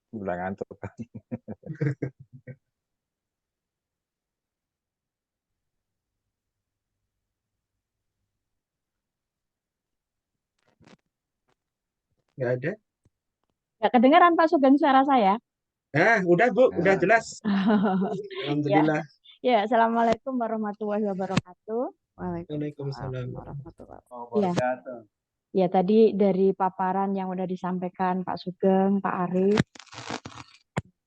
Udah ngantuk. Nggak ada. Nggak kedengaran Pak Sugeng suara saya? Udah Bu, udah Nah, jelas. Ya, Alhamdulillah. ya. Assalamualaikum warahmatullahi wabarakatuh. Waalaikumsalam warahmatullahi wabarakatuh. Ya, ya tadi dari paparan yang udah disampaikan Pak Sugeng, Pak Arif,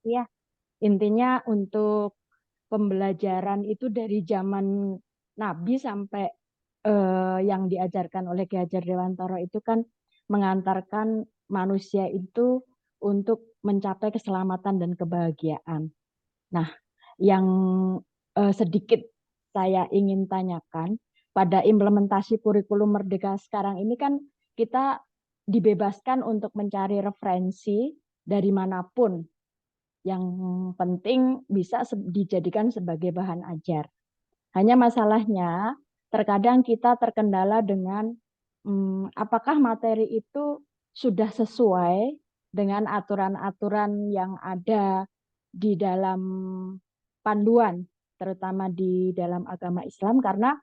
ya intinya untuk pembelajaran itu dari zaman Nabi sampai yang diajarkan oleh Ki Hajar Dewantara itu kan mengantarkan manusia itu untuk mencapai keselamatan dan kebahagiaan. Nah, yang sedikit saya ingin tanyakan pada implementasi kurikulum Merdeka sekarang ini kan kita dibebaskan untuk mencari referensi dari manapun Yang penting bisa dijadikan sebagai bahan ajar. Hanya masalahnya terkadang kita terkendala dengan apakah materi itu sudah sesuai dengan aturan-aturan yang ada di dalam panduan, terutama di dalam agama Islam, karena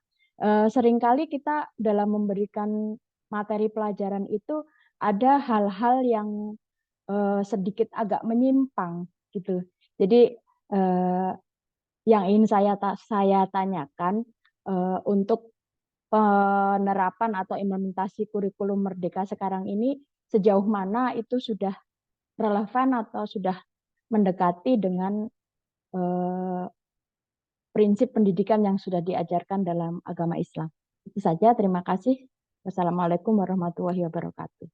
seringkali kita dalam memberikan materi pelajaran itu ada hal-hal yang sedikit agak menyimpang gitu. Jadi yang ingin saya tanyakan untuk penerapan atau implementasi kurikulum Merdeka sekarang ini sejauh mana itu sudah relevan atau sudah mendekati dengan prinsip pendidikan yang sudah diajarkan dalam agama Islam. Itu saja, terima kasih. Wassalamualaikum warahmatullahi wabarakatuh.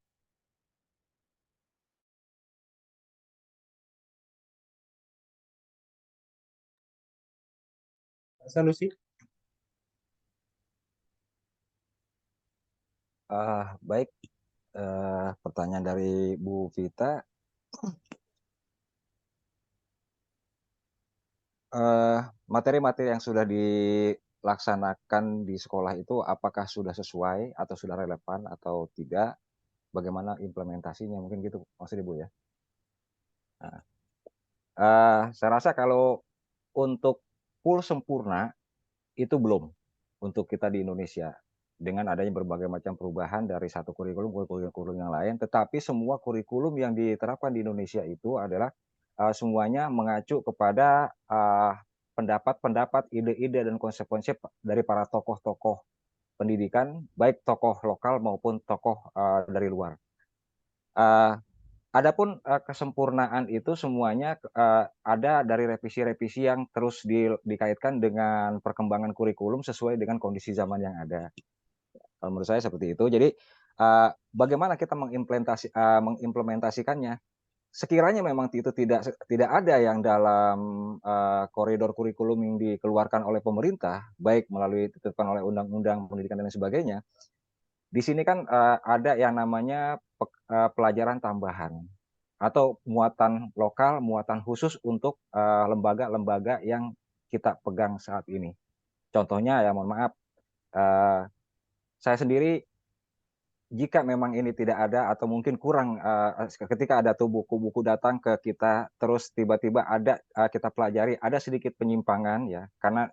Pak Sanusi. Baik, pertanyaan dari Bu Vita. Materi-materi yang sudah dilaksanakan di sekolah itu apakah sudah sesuai atau sudah relevan atau tidak? Bagaimana implementasinya? Mungkin gitu maksudnya Bu ya. Nah, saya rasa kalau untuk full sempurna itu belum untuk kita di Indonesia dengan adanya berbagai macam perubahan dari satu kurikulum ke kurikulum yang lain, tetapi semua kurikulum yang diterapkan di Indonesia itu adalah semuanya mengacu kepada pendapat-pendapat, ide-ide dan konsep-konsep dari para tokoh-tokoh pendidikan, baik tokoh lokal maupun tokoh dari luar. Adapun kesempurnaan itu semuanya ada dari revisi-revisi yang terus dikaitkan dengan perkembangan kurikulum sesuai dengan kondisi zaman yang ada. Kalau menurut saya seperti itu. Jadi bagaimana kita mengimplementasikannya? Sekiranya memang itu tidak ada yang dalam koridor kurikulum yang dikeluarkan oleh pemerintah, baik melalui ditetapkan oleh undang-undang pendidikan dan sebagainya, di sini kan ada yang namanya pelajaran tambahan atau muatan lokal, muatan khusus untuk lembaga-lembaga yang kita pegang saat ini. Contohnya ya mohon maaf, saya sendiri jika memang ini tidak ada atau mungkin kurang ketika ada tuh buku-buku datang ke kita terus tiba-tiba ada kita pelajari ada sedikit penyimpangan ya karena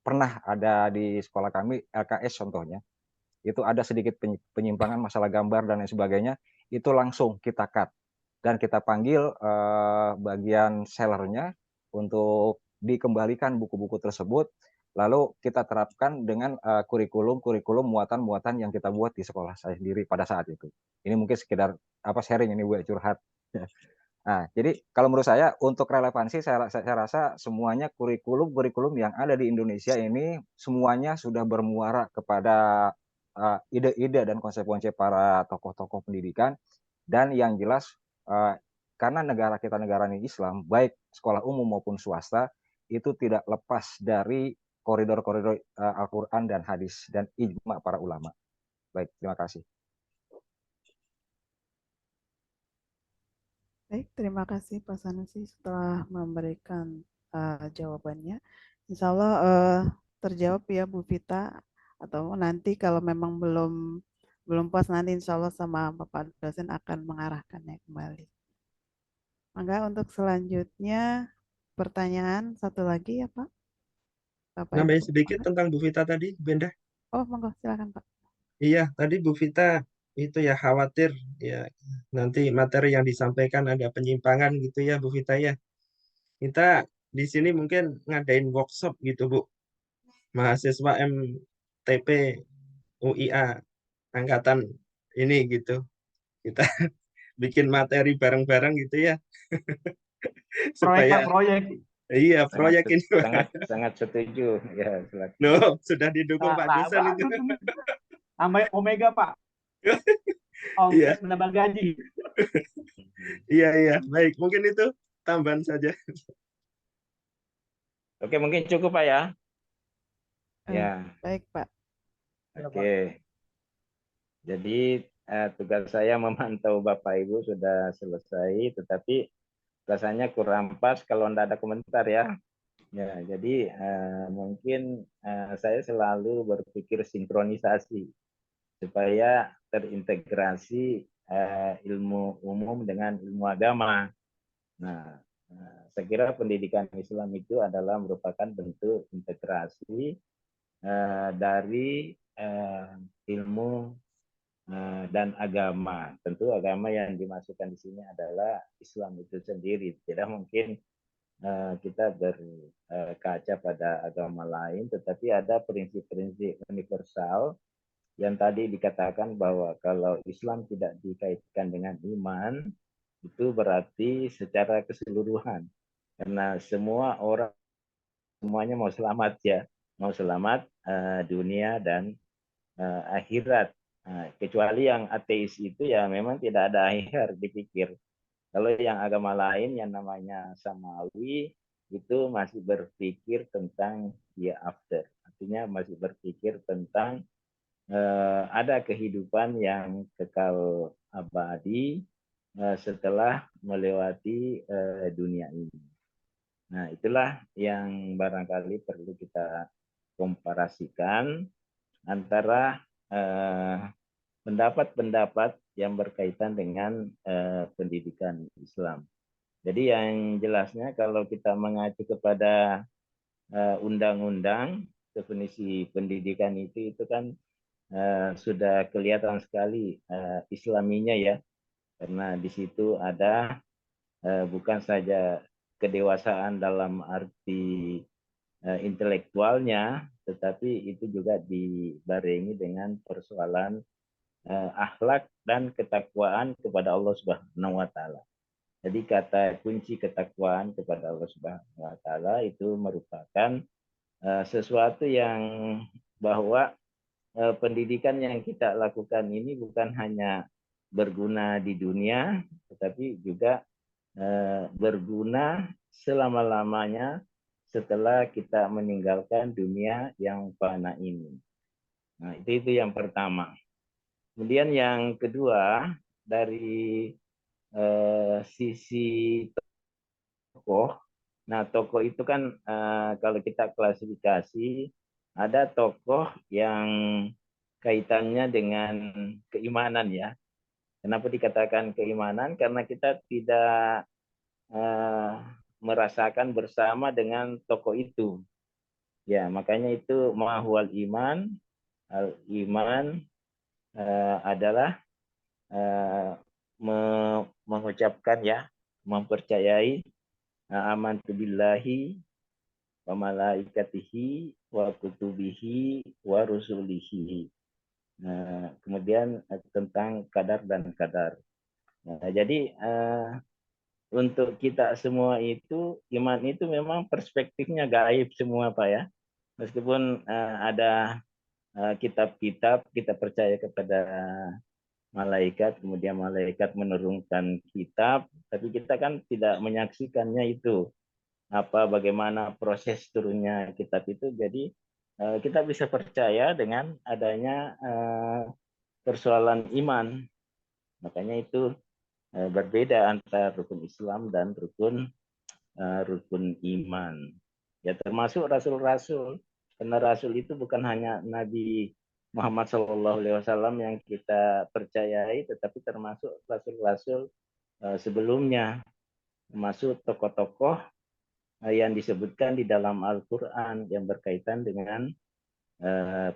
pernah ada di sekolah kami LKS contohnya itu ada sedikit penyimpangan masalah gambar dan lain sebagainya itu langsung kita cut dan kita panggil bagian sellernya untuk dikembalikan buku-buku tersebut lalu kita terapkan dengan kurikulum muatan-muatan yang kita buat di sekolah saya sendiri pada saat itu. Ini mungkin sekedar sharing ini Bu curhat. Nah, jadi kalau menurut saya untuk relevansi saya rasa semuanya kurikulum yang ada di Indonesia ini semuanya sudah bermuara kepada ide-ide dan konsep-konsep para tokoh-tokoh pendidikan dan yang jelas karena negara kita negara Islam baik sekolah umum maupun swasta itu tidak lepas dari koridor-koridor Al-Quran dan hadis dan ijma para ulama. Baik, terima kasih. Baik, terima kasih Pak Sanusi setelah memberikan jawabannya. Insya Allah terjawab ya Bu Vita, atau nanti kalau memang belum puas nanti insya Allah sama Bapak dosen akan mengarahkannya kembali. Maka untuk selanjutnya pertanyaan satu lagi ya Pak. Bapak Nambahin Ibu. sedikit tentang Bu Vita tadi, Benda. Oh, monggo silakan Pak. Iya, tadi Bu Vita itu ya khawatir ya nanti materi yang disampaikan ada penyimpangan gitu ya Bu Vita ya. Kita di sini mungkin ngadain workshop gitu Bu. Mahasiswa MTP UIA angkatan ini gitu. Kita bikin materi bareng-bareng gitu ya. Proyek Supaya Pak, proyek. iya proyek ini sangat setuju ya silakan. loh sudah didukung Pak Nah, dosen itu. tambah Omega Pak. Iya, Ongkos menambah gaji. iya, baik. Mungkin itu tambahan saja. Oke, mungkin cukup Pak ya. Ya, Baik Pak. oke. Jadi tugas saya memantau Bapak Ibu sudah selesai, tetapi rasanya kurang pas kalau tidak ada komentar ya. Ya, jadi mungkin saya selalu berpikir sinkronisasi supaya terintegrasi ilmu umum dengan ilmu agama. Nah, saya kira pendidikan Islam itu adalah merupakan bentuk integrasi dari ilmu dan agama. Tentu agama yang dimasukkan di sini adalah Islam itu sendiri. Tidak mungkin kita berkaca pada agama lain, tetapi ada prinsip-prinsip universal yang tadi dikatakan bahwa kalau Islam tidak dikaitkan dengan iman, itu berarti secara keseluruhan. Karena semua orang, semuanya mau selamat ya, mau selamat dunia dan akhirat. Kecuali yang ateis itu ya memang tidak ada akhir dipikir. Kalau yang agama lain yang namanya samawi itu masih berpikir tentang after. Artinya masih berpikir tentang ada kehidupan yang kekal abadi setelah melewati dunia ini. Nah, itulah yang barangkali perlu kita komparasikan antara pendapat-pendapat yang berkaitan dengan pendidikan Islam. Jadi yang jelasnya kalau kita mengacu kepada undang-undang, definisi pendidikan itu kan sudah kelihatan sekali Islaminya ya, karena di situ ada bukan saja kedewasaan dalam arti intelektualnya, tetapi itu juga dibarengi dengan persoalan akhlak dan ketakwaan kepada Allah Subhanahu wa taala. Jadi kata kunci ketakwaan kepada Allah Subhanahu wa taala itu merupakan sesuatu yang bahwa pendidikan yang kita lakukan ini bukan hanya berguna di dunia, tetapi juga berguna selama-lamanya setelah kita meninggalkan dunia yang fana ini. Nah, itu yang pertama. Kemudian yang kedua, dari sisi tokoh. Nah, tokoh itu kan kalau kita klasifikasi, ada tokoh yang kaitannya dengan keimanan ya. Kenapa dikatakan keimanan? Karena kita tidak merasakan bersama dengan tokoh itu. Ya, makanya itu mahwal iman. Al-iman adalah mengucapkan ya, mempercayai amantu billahi wa malaikatihi wa kutubihi wa rusulihi. Kemudian tentang kadar dan kadar. Jadi untuk kita semua itu iman itu memang perspektifnya gaib semua Pak ya. Meskipun ada kitab-kitab kita percaya kepada malaikat, kemudian malaikat menurunkan kitab, tapi kita kan tidak menyaksikannya itu apa bagaimana proses turunnya kitab itu. Jadi kita bisa percaya dengan adanya persoalan iman. Makanya itu berbeda antara rukun Islam dan rukun iman. Ya termasuk rasul-rasul. Karena rasul itu bukan hanya Nabi Muhammad SAW yang kita percayai, tetapi termasuk rasul-rasul sebelumnya, termasuk tokoh-tokoh yang disebutkan di dalam Al-Quran yang berkaitan dengan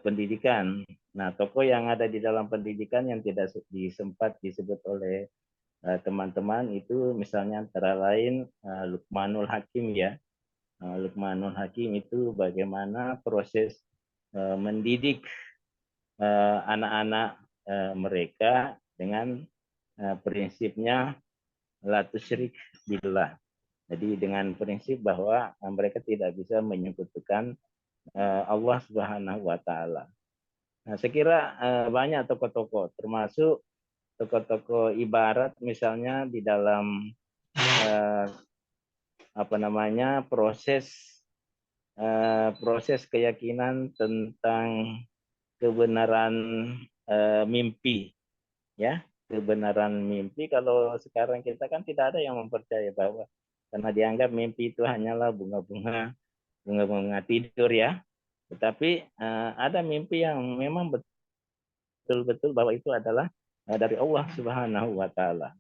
pendidikan. Nah, tokoh yang ada di dalam pendidikan yang tidak sempat disebut oleh teman-teman itu misalnya antara lain Luqmanul Hakim ya. Luqmanul Hakim itu bagaimana proses mendidik anak-anak mereka dengan prinsipnya la tusyrik billah. Jadi dengan prinsip bahwa mereka tidak bisa menyekutukan Allah Subhanahu wa taala. Nah, saya kira banyak tokoh-tokoh termasuk tokoh-tokoh ibarat misalnya di dalam proses keyakinan tentang kebenaran mimpi ya. kebenaran mimpi kalau sekarang kita kan tidak ada yang mempercayai bahwa karena dianggap mimpi itu hanyalah bunga-bunga tidur ya. Tetapi ada mimpi yang memang betul-betul bahwa itu adalah dari Allah Subhanahu wa taala.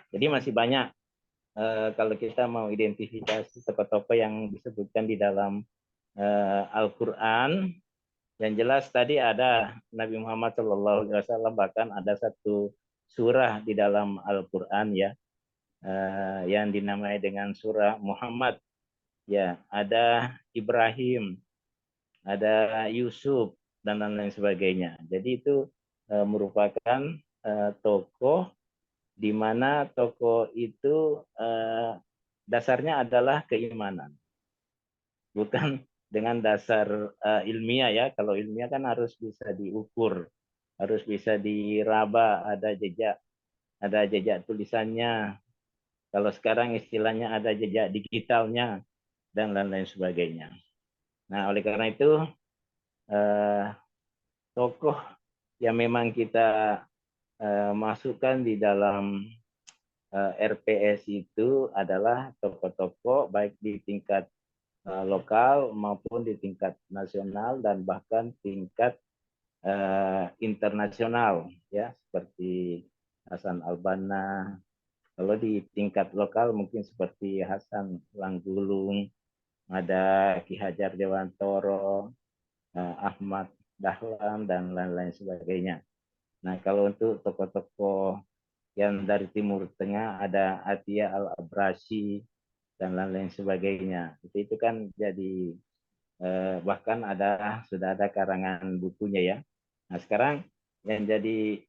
Jadi masih banyak kalau kita mau identifikasi tokoh-tokoh yang disebutkan di dalam Al-Qur'an. Yang jelas tadi ada Nabi Muhammad SAW, bahkan ada satu surah di dalam Al-Qur'an ya, yang dinamai dengan surah Muhammad. Ya, ada Ibrahim, ada Yusuf dan lain-lain sebagainya. Jadi itu merupakan tokoh di mana tokoh itu dasarnya adalah keimanan, bukan dengan dasar ilmiah ya. Kalau ilmiah kan harus bisa diukur, harus bisa diraba, ada jejak tulisannya. Kalau sekarang istilahnya ada jejak digitalnya dan lain-lain sebagainya. Nah, oleh karena itu tokoh yang memang kita masukkan di dalam RPS itu adalah tokoh-tokoh baik di tingkat lokal maupun di tingkat nasional dan bahkan tingkat internasional ya, seperti Hasan Al-Banna. Kalau di tingkat lokal mungkin seperti Hasan Langgulung, ada Ki Hajar Dewantoro, Ahmad Dahlan dan lain-lain sebagainya. Nah, kalau untuk tokoh-tokoh yang dari Timur Tengah ada Atia Al-Abrasi dan lain-lain sebagainya. Itu kan jadi bahkan sudah ada karangan bukunya ya. Nah, sekarang yang jadi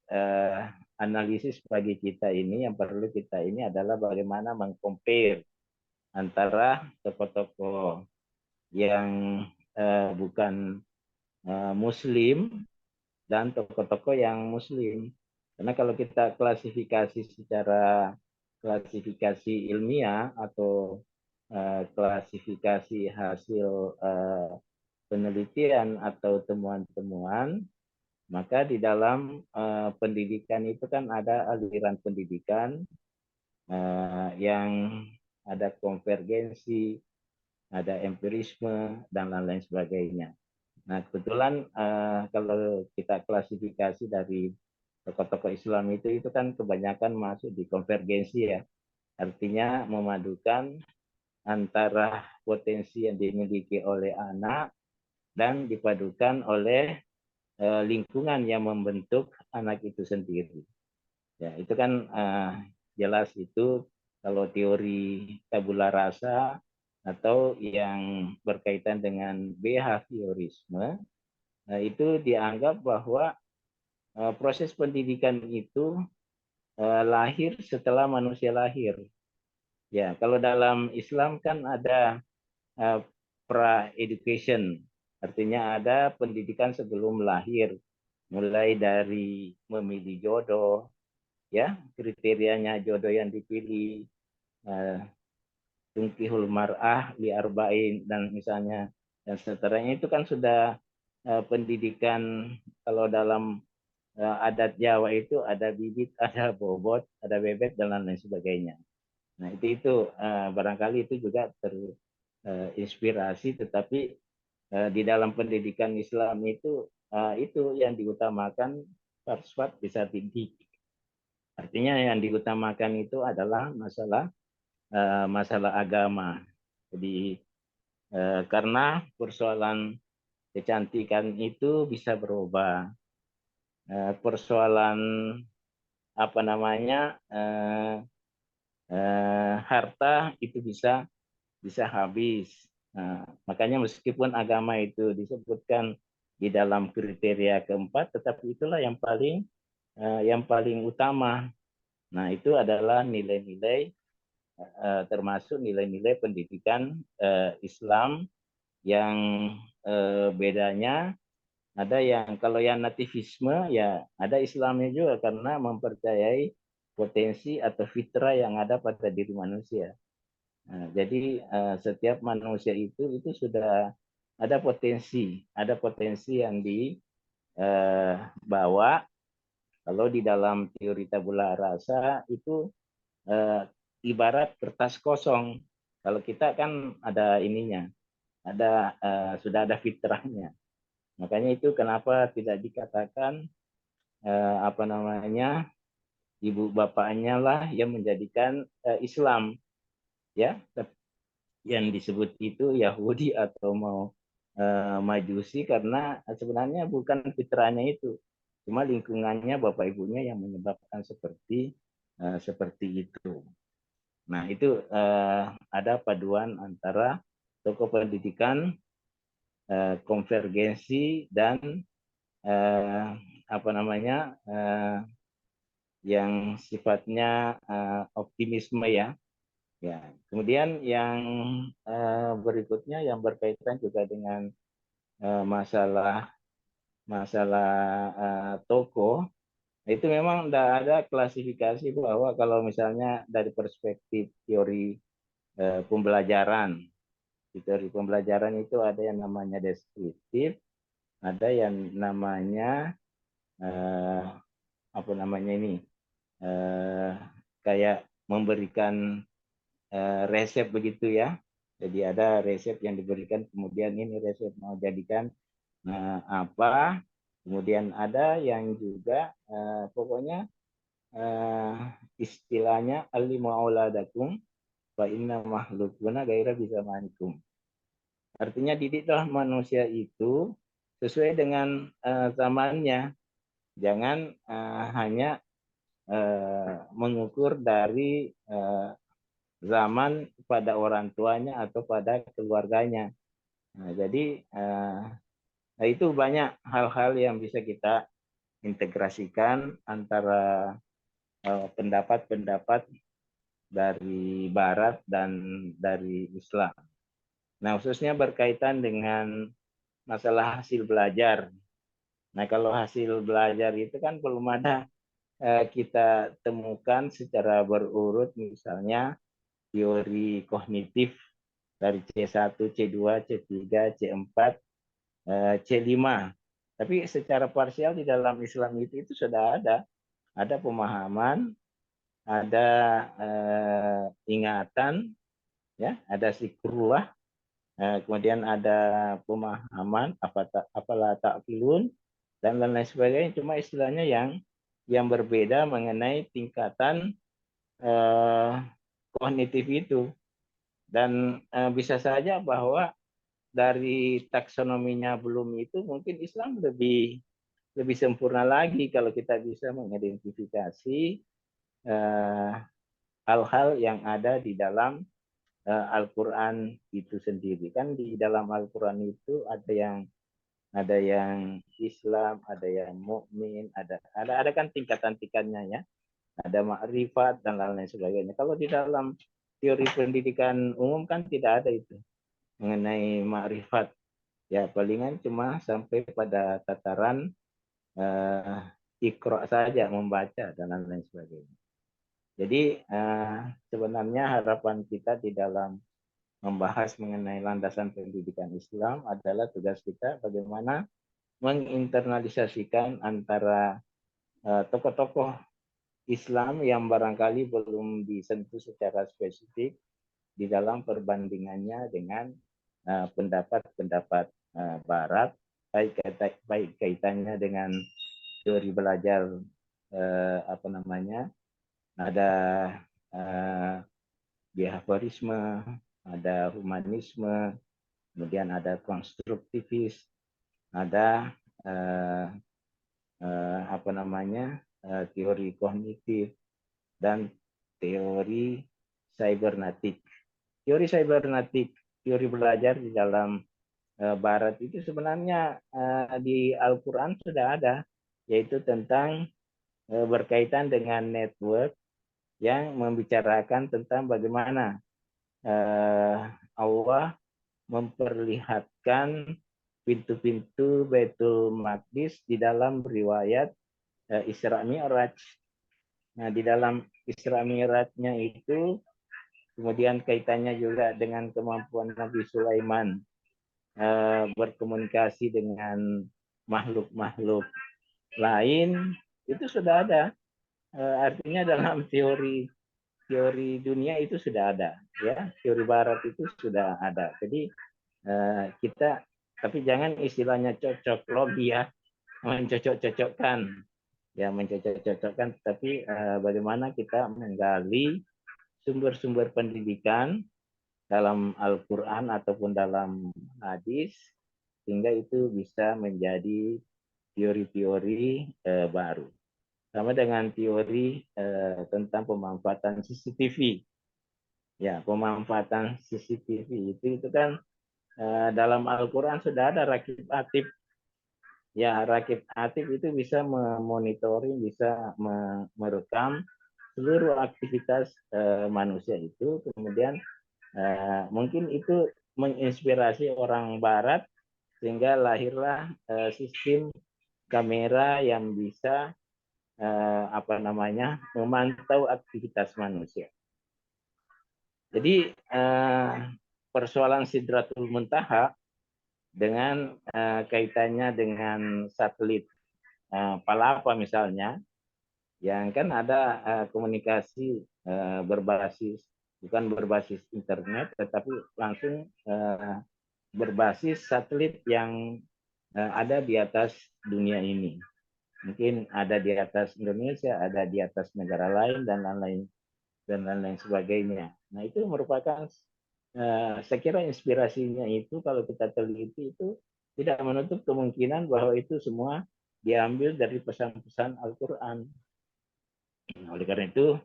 analisis bagi kita ini, yang perlu kita ini adalah bagaimana mengcompare antara tokoh-tokoh yang bukan Muslim dan tokoh-tokoh yang Muslim. Karena kalau kita klasifikasi secara klasifikasi ilmiah atau klasifikasi hasil penelitian atau temuan-temuan, maka di dalam pendidikan itu kan ada aliran pendidikan yang ada konvergensi, ada empirisme, dan lain-lain sebagainya. Nah, kebetulan kalau kita klasifikasi dari tokoh-tokoh Islam itu kan kebanyakan masuk di konvergensi ya. Artinya memadukan antara potensi yang dimiliki oleh anak dan dipadukan oleh lingkungan yang membentuk anak itu sendiri. Ya, itu kan jelas itu kalau teori tabula rasa atau yang berkaitan dengan behaviorisme, itu dianggap bahwa proses pendidikan itu lahir setelah manusia lahir. Ya, kalau dalam Islam kan ada pra-education, artinya ada pendidikan sebelum lahir, mulai dari memilih jodoh, ya kriterianya jodoh yang dipilih, tunkihul mar'ah li arba'in dan misalnya dan seterusnya, itu kan sudah pendidikan. Kalau dalam adat Jawa itu ada bibit, ada bobot, ada bebek dan lain sebagainya. Nah, itu barangkali itu juga terinspirasi, tetapi di dalam pendidikan Islam itu yang diutamakan falsafat bisa didik. Artinya yang diutamakan itu adalah masalah agama. Jadi karena persoalan kecantikan itu bisa berubah, persoalan apa namanya harta itu bisa habis. Nah, makanya meskipun agama itu disebutkan di dalam kriteria keempat, tetapi itulah yang paling utama. Nah, itu adalah nilai-nilai termasuk nilai-nilai pendidikan Islam yang bedanya ada yang kalau yang nativisme ya ada Islamnya juga karena mempercayai potensi atau fitrah yang ada pada diri manusia. Nah, jadi setiap manusia itu sudah ada potensi yang dibawa Kalau di dalam teori tabula rasa itu ibarat kertas kosong. Kalau kita kan ada ininya, ada sudah ada fitrahnya. Makanya itu kenapa tidak dikatakan apa namanya, ibu bapaknya lah yang menjadikan Islam, ya. Yang disebut itu Yahudi atau mau Majusi, karena sebenarnya bukan fitrahnya itu, cuma lingkungannya bapak ibunya yang menyebabkan seperti itu. Nah, itu ada paduan antara tokoh pendidikan, konvergensi, dan apa namanya, yang sifatnya optimisme, ya. Ya, kemudian yang berikutnya yang berkaitan juga dengan masalah toko, itu memang tidak ada klasifikasi bahwa kalau misalnya dari perspektif teori pembelajaran, di teori pembelajaran itu ada yang namanya deskriptif, ada yang namanya apa namanya ini, kayak memberikan resep begitu, ya. Jadi ada resep yang diberikan, kemudian ini resep mau jadikan apa, kemudian ada yang juga pokoknya istilahnya alimu auladakum fa inna mahlukuna gaira bisa manikum. Artinya didiklah manusia itu sesuai dengan zamannya, jangan hanya mengukur dari zaman pada orang tuanya atau pada keluarganya. Nah, jadi itu banyak hal-hal yang bisa kita integrasikan antara pendapat-pendapat dari Barat dan dari Islam. Nah, khususnya berkaitan dengan masalah hasil belajar. Nah, kalau hasil belajar itu kan belum ada kita temukan secara berurut, misalnya teori kognitif dari C1, C2, C3, C4, C5. Tapi secara parsial di dalam Islam itu sudah ada pemahaman, ada ingatan, ya, ada zikrullah, kemudian ada pemahaman apalah ta'qilun dan lain-lain sebagainya. Cuma istilahnya yang berbeda mengenai tingkatan kognitif itu. Dan bisa saja bahwa dari taksonominya belum itu, mungkin Islam lebih sempurna lagi kalau kita bisa mengidentifikasi hal-hal yang ada di dalam Al-Quran itu sendiri. Kan di dalam Al-Quran itu ada yang Islam, ada yang mukmin, ada kan tingkatan-tingkatnya, ya. Ada makrifat dan lain-lain sebagainya. Kalau di dalam teori pendidikan umum kan tidak ada itu mengenai makrifat. Ya, palingan cuma sampai pada tataran ikra saja, membaca dan lain-lain sebagainya. Jadi sebenarnya harapan kita di dalam membahas mengenai landasan pendidikan Islam adalah tugas kita bagaimana menginternalisasikan antara tokoh-tokoh Islam yang barangkali belum disentuh secara spesifik di dalam perbandingannya dengan pendapat-pendapat Barat, baik kaitannya dengan teori belajar apa namanya, ada behaviorisme, ada humanisme, kemudian ada konstruktivis, ada apa namanya, teori kognitif, dan teori cybernetik. Teori cybernetik, teori belajar di dalam Barat itu sebenarnya di Al-Quran sudah ada, yaitu tentang berkaitan dengan network yang membicarakan tentang bagaimana Allah memperlihatkan pintu-pintu Baitul Maqdis di dalam riwayat Isra Mi'raj. Nah, di dalam Isra Mi'rajnya itu kemudian kaitannya juga dengan kemampuan Nabi Sulaiman berkomunikasi dengan makhluk-makhluk lain, itu sudah ada. Artinya dalam teori dunia itu sudah ada, ya, teori barat itu sudah ada. Jadi kita, tapi jangan istilahnya cocok logi ya, mencocok-cocokkan, ya, mencocok-cocokkan, tapi bagaimana kita menggali sumber-sumber pendidikan dalam Al-Quran ataupun dalam hadis, sehingga itu bisa menjadi teori-teori baru. Sama dengan teori tentang pemanfaatan CCTV. Ya, pemanfaatan CCTV itu kan dalam Al-Quran sudah ada rakib atib. Ya, rakib atib itu bisa memonitoring, bisa merekam seluruh aktivitas manusia itu. Kemudian mungkin itu menginspirasi orang Barat sehingga lahirlah sistem kamera yang bisa memantau aktivitas manusia. Jadi persoalan Sidratul Muntaha dengan kaitannya dengan satelit Palapa misalnya, yang kan ada komunikasi bukan berbasis internet, tetapi langsung berbasis satelit yang ada di atas dunia ini. Mungkin ada di atas Indonesia, ada di atas negara lain, dan lain-lain sebagainya. Nah, itu merupakan saya kira inspirasinya itu kalau kita teliti itu tidak menutup kemungkinan bahwa itu semua diambil dari pesan-pesan Al-Quran. Oleh karena itu,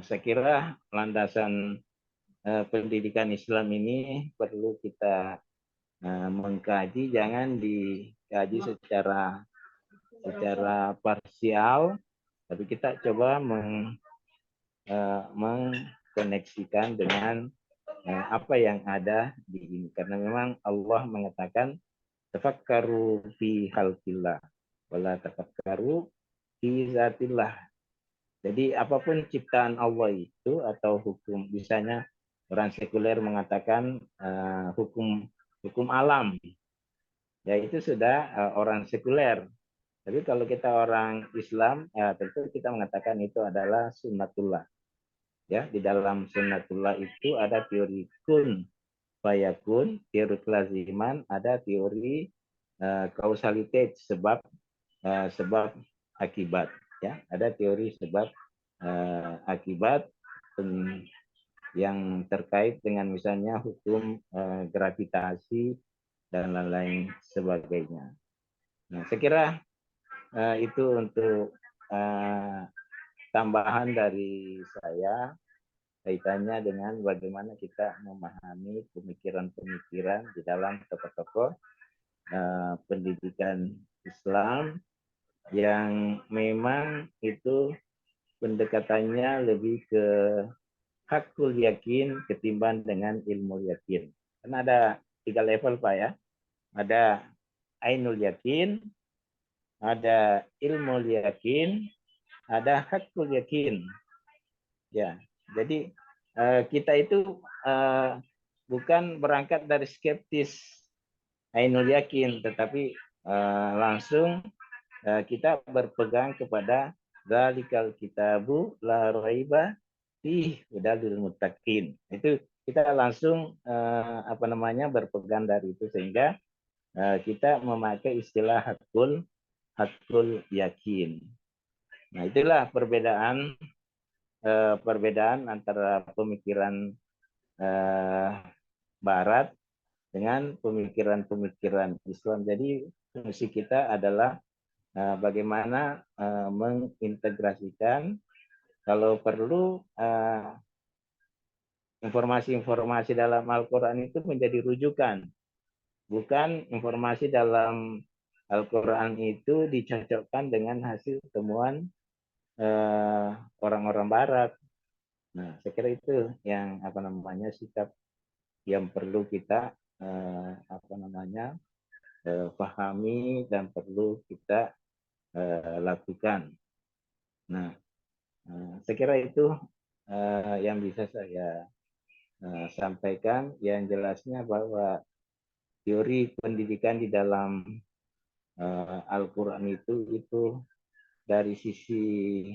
saya kira landasan pendidikan Islam ini perlu kita mengkaji, jangan dikaji secara parsial, tapi kita coba mengkoneksikan dengan apa yang ada di ini. Karena memang Allah mengatakan tafakkaru fi khalqillah wala tafakkaru fi zatillah. Jadi apapun ciptaan Allah itu atau hukum, misalnya orang sekuler mengatakan hukum alam, ya itu sudah orang sekuler. Tapi kalau kita orang Islam, ya tentu kita mengatakan itu adalah sunnatullah. Ya, di dalam sunnatullah itu ada teori kun fayakun, teori kelaziman, ada teori kausalitas, sebab akibat. Ya, ada teori sebab akibat yang terkait dengan misalnya hukum gravitasi dan lain-lain sebagainya. Nah, saya kira itu untuk tambahan dari saya kaitannya dengan bagaimana kita memahami pemikiran-pemikiran di dalam tokoh-tokoh pendidikan Islam yang memang itu pendekatannya lebih ke hakul yakin ketimbang dengan ilmu yakin. Karena ada 3 level Pak ya. Ada ainul yakin, ada ilmu yakin, ada hakul yakin. Ya, jadi kita itu bukan berangkat dari skeptis ainul yakin, tetapi langsung kita berpegang kepada dzalikal kitabu la raiba fihi hudal muttaqin. Itu kita langsung berpegang dari itu, sehingga kita memakai istilah hakul yakin. Nah, itulah perbedaan antara pemikiran Barat dengan pemikiran Islam. Jadi fungsi kita adalah bagaimana mengintegrasikan, kalau perlu informasi-informasi dalam Al-Quran itu menjadi rujukan. Bukan informasi dalam Al-Quran itu dicocokkan dengan hasil temuan orang-orang Barat. Nah, saya kira itu yang sikap yang perlu kita pahami dan perlu kita lakukan. Nah, saya kira itu yang bisa saya sampaikan. Yang jelasnya bahwa teori pendidikan di dalam Al-Quran itu dari sisi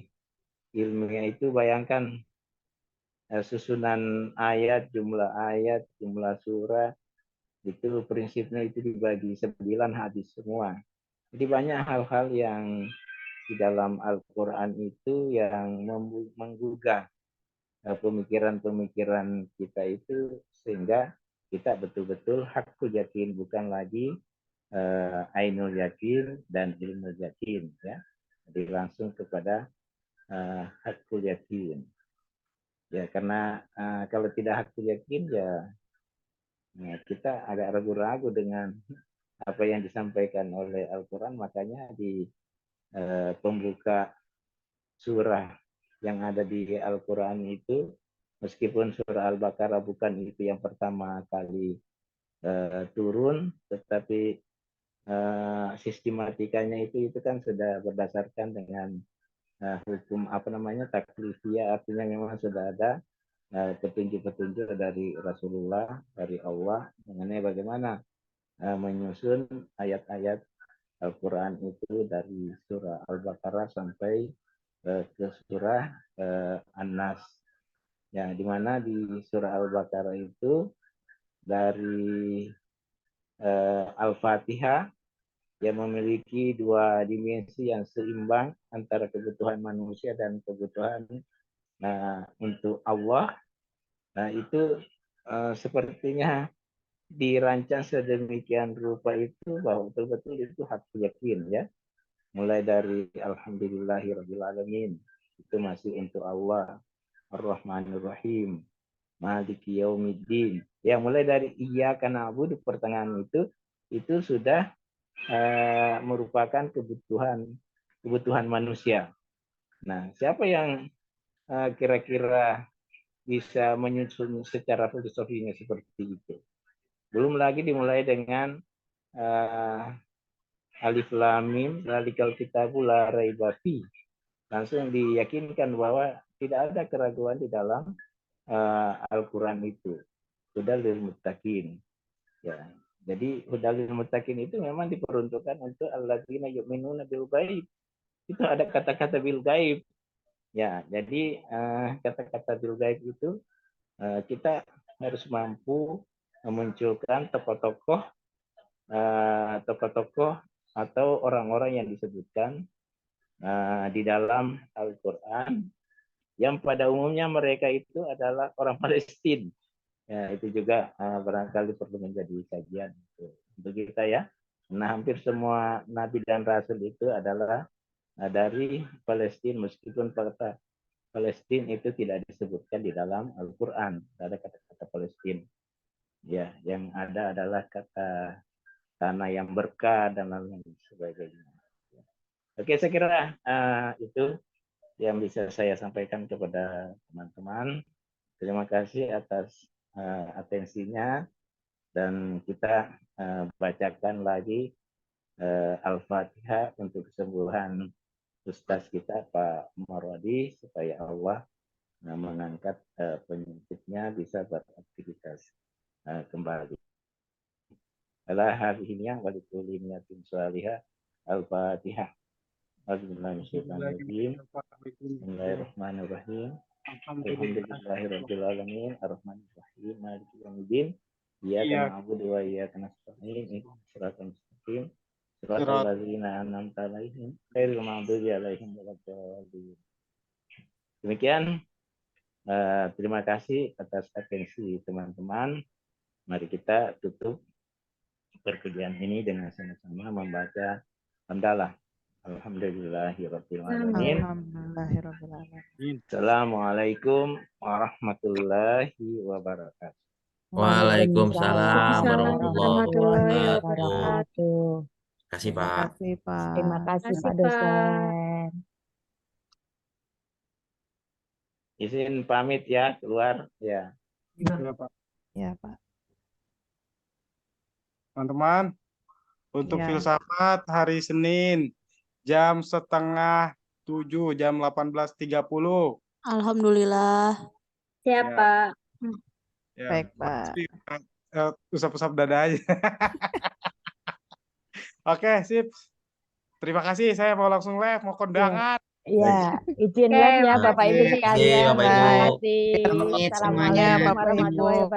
ilmiah itu bayangkan susunan ayat, jumlah surah, itu prinsipnya itu dibagi 9 hadis semua. Jadi banyak hal-hal yang di dalam Al-Quran itu yang menggugah pemikiran-pemikiran kita itu, sehingga kita betul-betul hakul yakin, bukan lagi ainul yakin dan ilmu yakin, ya. Jadi langsung kepada hakul yakin. Ya, karena kalau tidak hakul yakin ya kita agak ragu-ragu dengan apa yang disampaikan oleh Al-Quran. Makanya di pembuka surah yang ada di Al-Quran itu, meskipun surah Al-Baqarah bukan itu yang pertama kali turun, tetapi sistematikanya itu kan sudah berdasarkan dengan hukum taklifiyah, artinya memang sudah ada petunjuk-petunjuk dari Rasulullah, dari Allah mengenai bagaimana menyusun ayat-ayat Al-Quran itu dari surah Al-Baqarah sampai ke surah An-Nas. Ya, di mana di surah Al-Baqarah itu dari Al-Fatihah yang memiliki 2 dimensi yang seimbang antara kebutuhan manusia dan kebutuhan untuk Allah. Nah, itu sepertinya dirancang sedemikian rupa itu bahwa betul-betul itu hakul yakin, ya. Mulai dari Alhamdulillahirabbil alamin, itu masih untuk Allah. Ar-Rahmanir Rahim, Maliki Yaumiddin. Ya, mulai dari Iyyaka na'budu pertengahan itu sudah merupakan kebutuhan manusia. Nah, siapa yang kira-kira bisa menyusun secara filosofinya seperti itu? Belum lagi dimulai dengan Alif Lam Mim, Zalikal Kitabu La Raiba Fi. Langsung diyakinkan bahwa tidak ada keraguan di dalam Al-Quran itu. Hudal lil muttaqin. Ya. Jadi hudal lil muttaqin itu memang diperuntukkan untuk alladzina yu'minuna bil ghaib. Itu ada kata-kata bil ghaib. Ya, jadi kata-kata bil ghaib itu kita harus mampu memunculkan tokoh-tokoh atau orang-orang yang disebutkan di dalam Al-Quran, yang pada umumnya mereka itu adalah orang Palestina. Ya, itu juga barangkali perlu menjadi kajian untuk kita, ya. Nah, hampir semua nabi dan rasul itu adalah dari Palestina, meskipun kata Palestina itu tidak disebutkan di dalam Al-Quran. Tidak ada kata-kata Palestina. Ya, yang ada adalah kata tanah yang berkah dan lain sebagainya. Oke, saya kira itu yang bisa saya sampaikan kepada teman-teman. Terima kasih atas atensinya, dan kita bacakan lagi Al-Fatihah untuk kesembuhan Ustaz kita Pak Marwadi, supaya Allah mengangkat penyakitnya bisa beraktivitas kembali. Ala hadhihi wa likulli niyatin shalihah. Al-Fatihah. Bismillahirrahmanirrahim. Alhamdulillahirabbil alamin, arrahmanirrahim, maliki yaumiddin. Iyyaka na'budu wa iyyaka nasta'in. Ihdinas siratal mustaqim. Shiratal ladzina an'amta 'alaihim ghairil maghdubi 'alaihim waladdallin. Demikian, terima kasih atas atensi teman-teman. Mari kita tutup perkuliahan ini dengan sama-sama membaca hamdalah. Alhamdulillahirrahmanirrahim. Alhamdulillahirrahmanirrahim. Assalamualaikum warahmatullahi wabarakatuh. Waalaikumsalam Waalaikumsalam warahmatullahi warahmatullahi wabarakatuh. wabarakatuh. Terima kasih, Terima Pak. kasih, Pak. Terima kasih Kasih, Pak Pak. dosen. Izin pamit ya, keluar ya. Ya, Pak. Ya, Pak. Teman-teman, untuk Ya. filsafat hari Senin jam 6:30, jam 18.30. Alhamdulillah. Ya. Siap, Pak. Ya, Baik, Pak. usap-usap dada aja. Oke, sip. Terima kasih, saya mau langsung live, mau kondangan. Iya, izin Oke, live ya makasih. Bapak Ibu Oke, sekalian. Bapak Terima Ibu. kasih. Amit semuanya Assalamualaikum Bapak Ibu. warahmatullahi wabarakatuh.